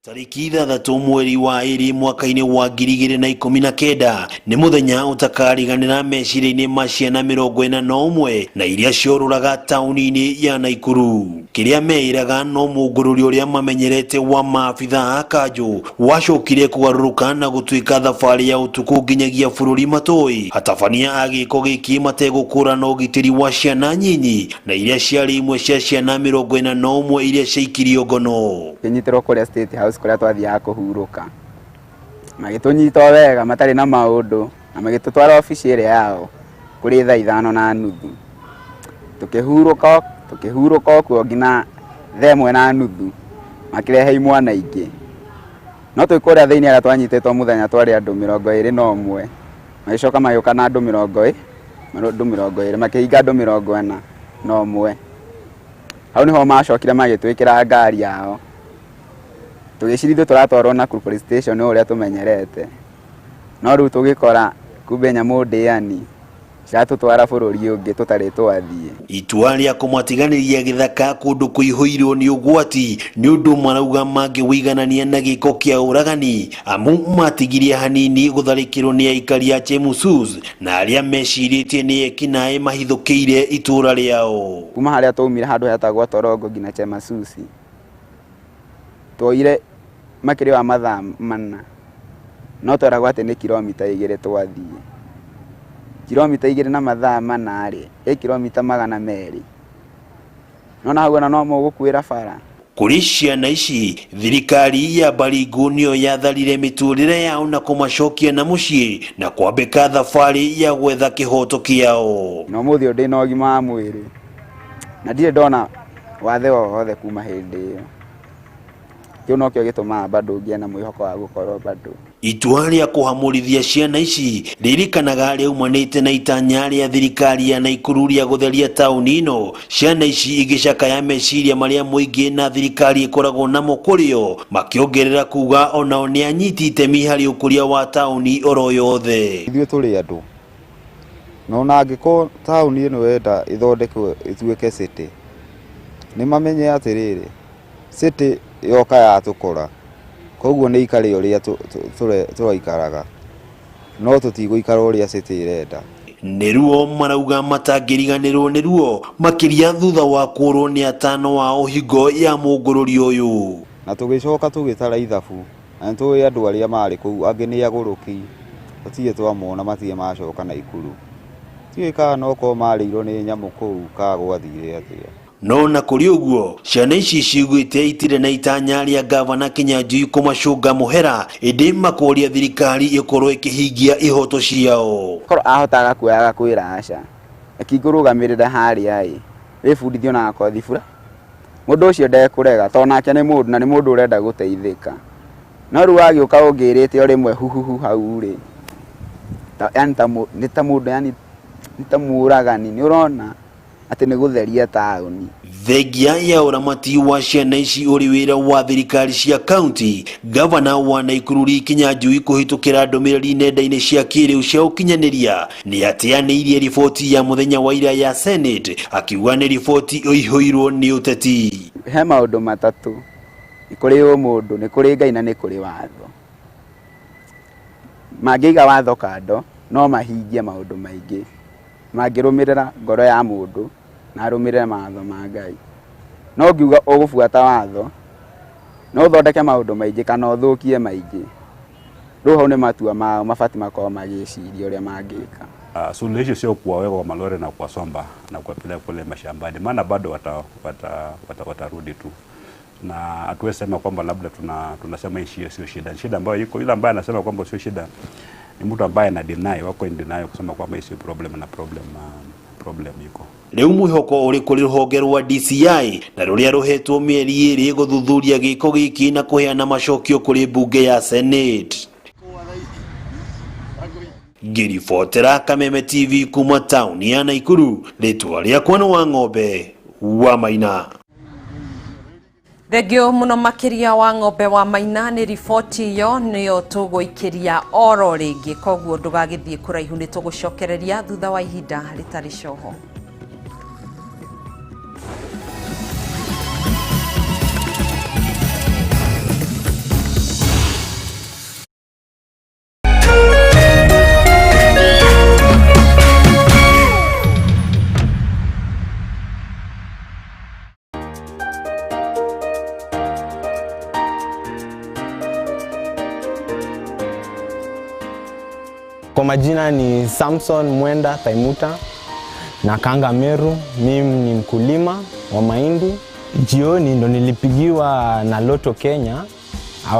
Tariki 3 mweri wa 2 mwaka-ini wa 2019 ni muthenya utakariganira meciria-ini ma ciana 41 na iria cioruraga tauni-ini ya Naikuru. Kiria meiraga no mungururi uria mamenyerete wa maabitha Kanju wacokire kugaruruka na gutuika thabari ya utuku nginyagia bururi matoi hatabania agiko giki mategukura na ugitiri wa ciana nyinyi na iria ciari imwe cia ciana 41 iria ciaikirio ngono. Kinyitiro kuria State House kuria twathiaga kuhuruka magitunyita wega matari na maundu na magitutwara ofisi ire yao kuri thaa 5:30 tukihuruka kuo ngina 1:30 makirehe imwana ingi no twikuria thiini ara twanyitetwo muthenya twari andu 21 magicoka magioka na andu 20 makihinga andu 41 hau niho macokire magitwikira ngari yao tugicirithio turatwarwo na police station uria tumenyerete no riu tugikora kumbe nyamu ndiani ciratutwara bururi ungi tutari twathie. Itua ria kumwatiganiria githaka kundu kuihuirwo ni ugwati ni undu marauga mangiwiganania na giko kia uragani amu matigirie hanini gutharikirwo ni aikari a Chemasusu na aria meciritie ni ekinae mahithukiire itura riao. Kuma haria twaumire handu hetagwo Torongo ngina Chemasusu twoire makiri wa mathaa 4 no twaragwa ati ni kilomita 2 twathie kilomita 2 na mathaa 4 ri kilomita 200 nona hau no mugukwira bara. Kuri ciana ici thirikari ya Baringo nio yatharire miturire yao na kumacokia na mucii na kwambika thabari ya gwetha kihoto kiao. No muthio ndi na ugima wa mwiri na ndire ndona wathe wothe kuma hindi iyo kio no kio gituma bado ngia na mwihoko wa gukorwo bado. Itua ria kuhamurithia ciana ici ririkanaga riumanite na itanya ria thirikari ya Naikuru ria gutheria tauni ino ciana ici igicakaya meciria maria muingi na thirikari ikoragwo namo kurio makiongerera kuga onao ni anyiti itemi hari ukuria wa tauni oro yothe. Ithuĩ tũrĩ andũ no na angĩkorwo tauni ĩno wenda ĩthondekwo ĩtuĩke city nĩ mamenye atĩrĩrĩ city yoka yatũkora koguo nĩ ikare ũrĩa tũraikaraga no tũtigũikara ũrĩa city irenda. Neruo marauga matangiriganirwo neruo makiria thutha wa kurwo ni atano wa uhingo ya mugururi uyu. Na tugicoka tugitara ithabu na tuwe andu aria mari kuu angi ni aguruki tutige twamona matie macoka na ikuru tiwika no ko marĩirwo nĩ nyamu kuu ka gwathire atia. No na kuri uguo ciana ici ciguite itire na itanya ria gavana Kinyanjui kumacunga muhera indi makoria thirikari ikorwo ikihingia ihoto ciao. Korwo ahotaga kuoyaga kwira aca akigurugamirira haria wibundithio na kothi bura mundu ucio ndekurega to nake ni mundu na ni mundu urenda guteithika no ru agiuka ungirite rimwe huhuhu hau ri yani ta mundu yani nitamuragani ni urona ati ni gutheria tauni. Thengia ya uramati wa ciana ici uri wira wa thirikari cia county, gavana wa Naikuru Kinyanjui kuhitukira ndumiriri nenda-ini cia kiriu cia ukinyaniria ni atianirie riboti ya muthenya wa ira ya Senate akiuga ni riboti ihoirwo ni uteti. He maundu matatu ni kuri mundu ni kuri Ngai na ni kuri watho. Magiga watho kando no mahingie maundu maingi mangirumirira ngoro ya mundu na arumirire matho ma Ngai. No ngiuga ugubuata watho no uthondeke maundu maingi kana uthukie maingi ruho ni matua mao mabati makao magiciria uria mangika. Suluhisho sio kuwaweka kwa malori na kuwasomba na kuwapeleka kule mashambani, maana bado watarudi tu, na hatuwezi sema kwamba labda tunasema hii sio shida. Shida ambayo iko yule ambaye anasema kwamba sio shida ni mtu ambaye ana deny, wako in deny kusema kwamba hii sio problem na problem iko. Riu mwihoko uri kuri ruhonge rwa DCI na ruria ruhetwo mieri iri guthuthuria giko giki na kuheana macokio kuri bunge ya Senate. Ngiribotera Kameme TV kuma town ya Naikuru, ritwa riakwa wa ng'ombe wa Maina. Thegio muno makiria wa ng'ombe wa Maina ni riboti yo niyo tuguikiria oro ringi koguo ndugagithie kuraihu ni tugucokereria thutha wa ihinda ritari coho. Kwa majina ni Samson Mwenda Thaimuta na Kanga Meru. Mimi ni mkulima wa mahindi. Jioni ndo nilipigiwa na Loto Kenya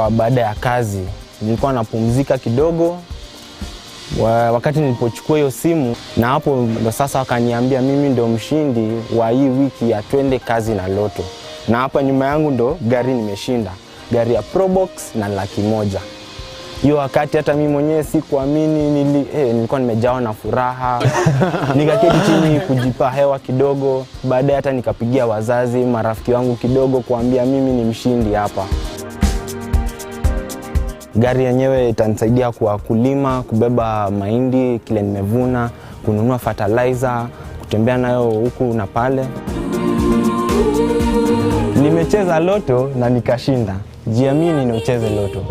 baada ya kazi. Nilikuwa napumzika kidogo wakati nilipochukua hiyo simu, na hapo ndo sasa wakaniambia mimi ndo mshindi wa hii wiki ya twende kazi na Loto. Na hapa nyuma yangu ndo gari nimeshinda, gari ya Probox na $100,000. Hiyo wakati hata mimi mwenyewe sikuamini, nilikuwa nimejawa na furaha. Nikaketi chini kujipa hewa kidogo, baadaye hata nikapigia wazazi, marafiki wangu kidogo kuambia mimi ni mshindi hapa. Gari yenyewe itanisaidia kwa kulima, kubeba mahindi kile nimevuna, kununua fertilizer, kutembea nayo huku na pale. Nimecheza Loto na nikashinda. Jiamini na ucheze Loto.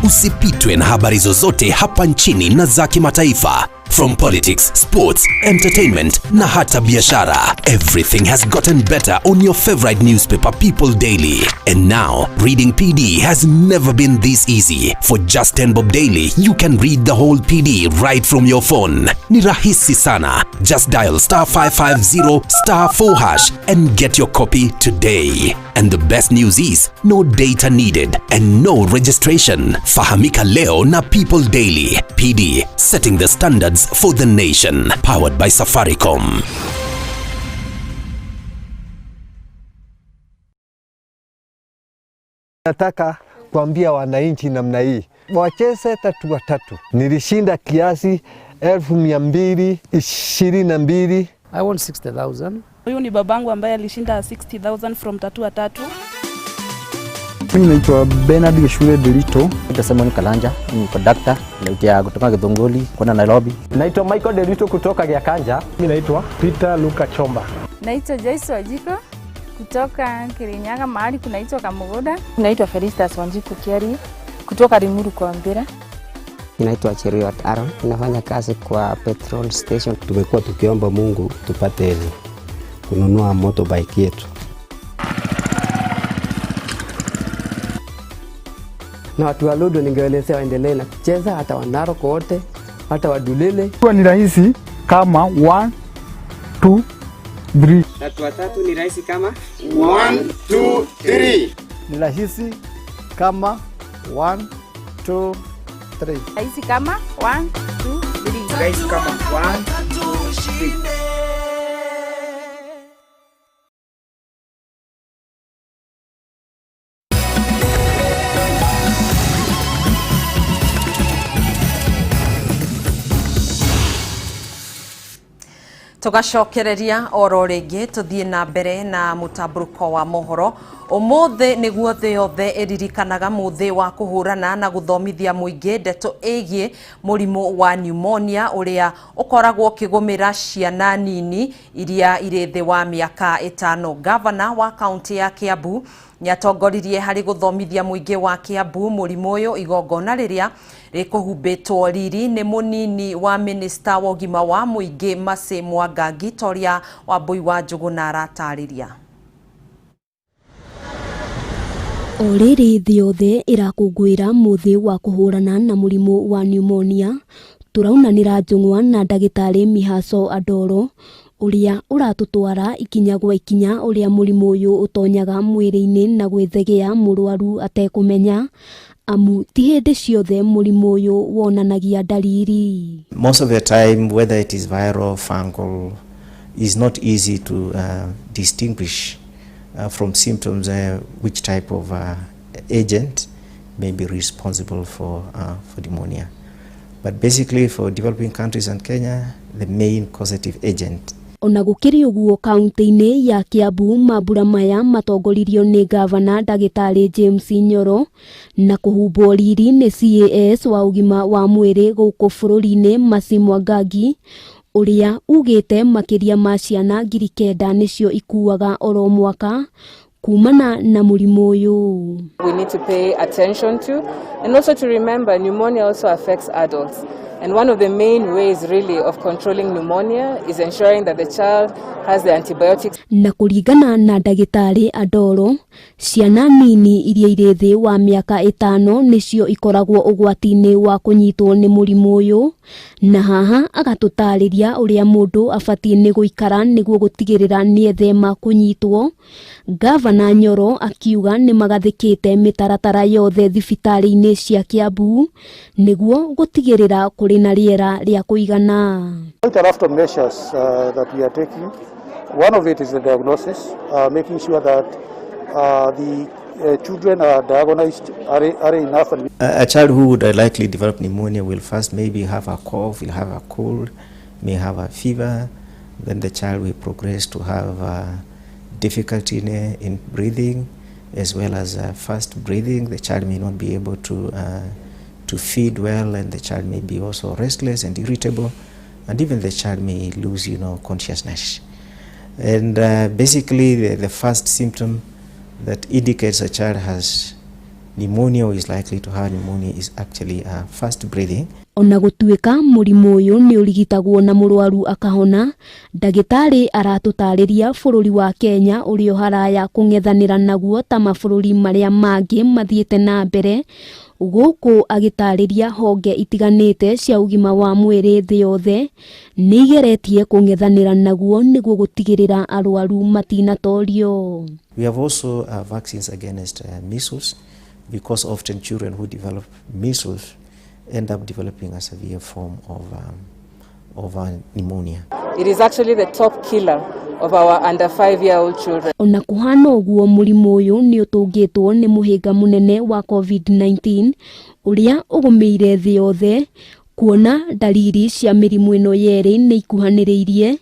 Usipitwe na habari zozote hapa nchini na za kimataifa. From politics, sports, entertainment na hata biashara. Everything has gotten better on your favorite newspaper, People Daily. And now, reading PD has never been this easy. For just 10 bob daily, you can read the whole PD right from your phone. Ni rahisi sana. Just dial *550*4# and get your copy today. And the best news is, no data needed and no registration. Fahamika leo na People Daily. PD, setting the standards for the nation. Powered by Safaricom. Nataka kuambia wananchi namna hii, wacheze tatu watatu. Nilishinda kiasi 222. I won 60,000. Huyu ni babangu ambaye alishinda 60,000 from tatu watatu. Mimi naitwa Bernard Geshure Delito. Nitasema ni Kalanja, ni conductor na kutoka Githunguri kwenda Nairobi. Naitwa Michael Delito kutoka Giakanja. Mimi naitwa Peter Luka Chomba. Naitwa Joyce Wajiko kutoka Kirinyaga mahali kunaitwa Kamugoda. Naitwa Felistas Wanjiku Kiari kutoka Limuru kwa Mbira. Ninaitwa Cheriot Aaron, ninafanya kazi kwa petrol station. Tumekuwa tukiomba Mungu tupate kununua motorbike yetu. Na watu wa Ludo ningeelezea waendelee na kucheza, hata Wanarok wote, hata Wadulele. Kwa ni rahisi kama 1 2 3. Watu watatu ni rahisi kama 1 2 3. Ni rahisi kama 1 2 3. Rahisi kama 1 2 3. Rahisi kama 1 2 3. Tugacokereria oro ringi tuthie na mbere na mutamburuko wa mohoro. Umuthi niguo thi yothe iririkanaga muthi wa kuhurana na guthomithia muingi ndeto igie murimu wa pneumonia uria ukoragwo kigumira ciana nini iria iri thi wa miaka 5. Governor wa county ya Kiambu niatongoririe hari guthomithia muingi wa Kiambu murimu uyu igongona riria rikuhumbitwo riri ni munini wa minister wa ugima wa muingi Mase Mwangangi Toria wa Mbui wa Njuguna aratariria. Oriri thi yothe irakungwira muthi wa kuhurana na murimu wa pneumonia. Turaunanira njung'wa na ndagitari Mihaso Adoro uria uratutwara ikinya gwa ikinya uria murimu uyu utonyaga mwiri-ini na gwithegea murwaru atekumenya amu ti hindi ciothe murimu uyu wonanagia dalili. Most of the time, whether it is viral, fungal, is not easy to distinguish from symptoms which type of agent may be responsible for pneumonia. But basically for developing countries and Kenya, the main causative agent. Ona gukiri uguo kaunti-ini ya Kiambu mambura maya matongoririo ni Governor Ndagitari James Nyoro na kuhumbwo riri ni CAS wa ugima wa mwiri guku bururi-ini Mase Mwangangi uria ugite makiria ma ciana 9,000 nicio ikuaga oro mwaka kumana na murimu uyu. We need to pay attention to, and also to remember pneumonia also affects adults. And one of the main ways really of controlling pneumonia is ensuring that the child has the antibiotics. Na kuringana na ndagitari Adoro, ciana nini iria iri thi wa miaka 5 nicio ikoragwo ugwati-ini wa kunyitwo ni murimu uyu, na haha agatutariria uria mundu abatie ni guikara niguo gutigirira ni ethema kunyitwo. Governor Nyoro akiuga ni magathikite mitaratara yothe thibitari-ini cia Kiambu niguo gutigirira kuri na riera ria kuigana. Quite a lot of measures that we are taking. One of it is the diagnosis, making sure that the children are diagnosed are enough. A child who would likely develop pneumonia will first maybe have a cough, will have a cold, may have a fever. Then the child will progress to have difficulty in breathing, as well as fast breathing. The child may not be able to feed well, and the child may be also restless and irritable, and even the child may lose, consciousness. And basically, the first symptom that indicates a child has pneumonia or is likely to have pneumonia is actually fast breathing. Ona gutuika murimu uyu ni urigitagwo na murwaru akahona, ndagitari aratutariria bururi wa Kenya urio haraya kungethanira naguo ta mabururi maria mangi mathiete na mbere, guku agitariria honge itiganite cia ugima wa mwiri thi yothe nigeretie kungethanira naguo niguo gutigirira arwaru matinatorio. We have also vaccines against measles, because often children who develop measles end up developing a severe form of pneumonia. It is actually the top killer of our under 5-year-old children. Ona kuhana uguo murimu uyu ni utungitwo ni muhinga munene wa COVID-19 uria ugumeire thi yothe, kuona dalili cia mirimu ino yeri ni ikuhaniriirie.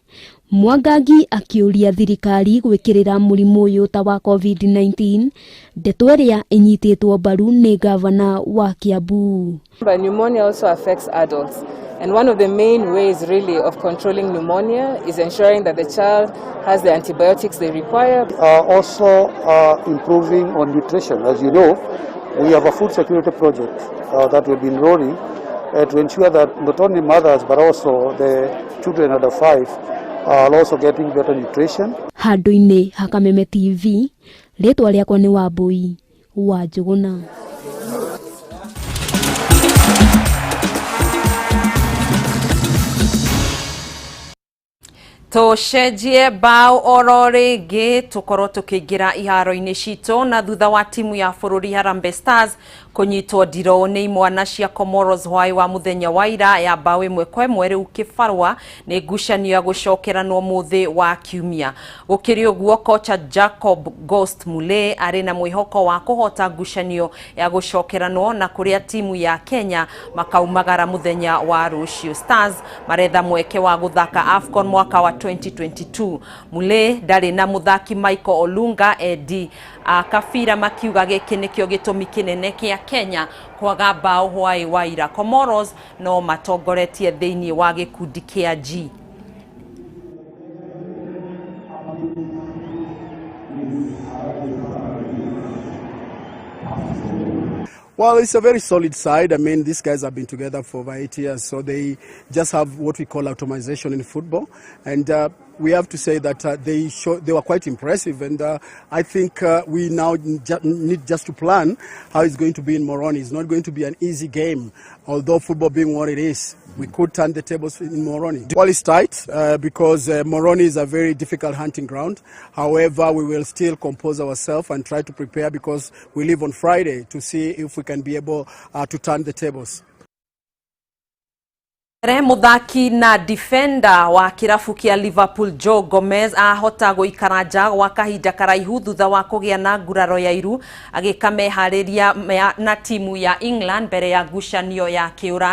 Mwangangi akiuria thirikari gwikirira murimu uyu ta wa COVID-19 ndeto iria inyitetwo mbaru ni gavana wa Kiambu. Pneumonia also affects adults, and one of the main ways really of controlling pneumonia is ensuring that the child has the antibiotics they require. Also improving on nutrition. As you know, we have a food security project that we've been rolling to ensure that not only mothers but also the children under 5 are also getting better nutrition. Handu-ini ha Kameme TV, ritwa riakwa ni Wambui wa Njuguna. Tucenjie bao oro ringi tukorwo tukiingira iharo-ini cito na thutha wa timu ya bururi Harambee Stars kunyitwo ndiro ni imwana cia Comoros hwai wa muthenya wa ira ya bao 1-1 riu kibarwa ni ngucanio ya gucokeranwo muthi wa kiumia. Gukiri uguo kocha Jacob Ghost Mule ari na mwihoko wa kuhota ngucanio ya gucokeranwo na kuria timu ya Kenya makaumagara muthenya wa rucio. Stars maretha mweke wa guthaka AFCON mwaka wa 2022. Mule ndari na muthaki Michael Olunga Edi Kafira makiuga giki nikio gitumi kinene kia Kenya kwaga bao hwai wa ira. Comoros no matongoretie thiini wa gikundi kia G. Well, it's a very solid side. I mean, these guys have been together for over 8 years, so they just have what we call automation in football. And we have to say that they were quite impressive. And I think we now need just to plan how it's going to be in Moroni. It's not going to be an easy game, although football being what it is. We could turn the tables in Moroni. Well, it's tight because Moroni is a very difficult hunting ground. However, we will still compose ourselves and try to prepare because we leave on Friday to see if we can be able to turn the tables. Muthaki na defender wa kirafu kia Liverpool Joe Gomez ahota guikara nja gwa kahinda karaihu thutha wa kugia na nguraro ya iru agikameharĩria na timu ya England mbere ya ngucanio ya kiura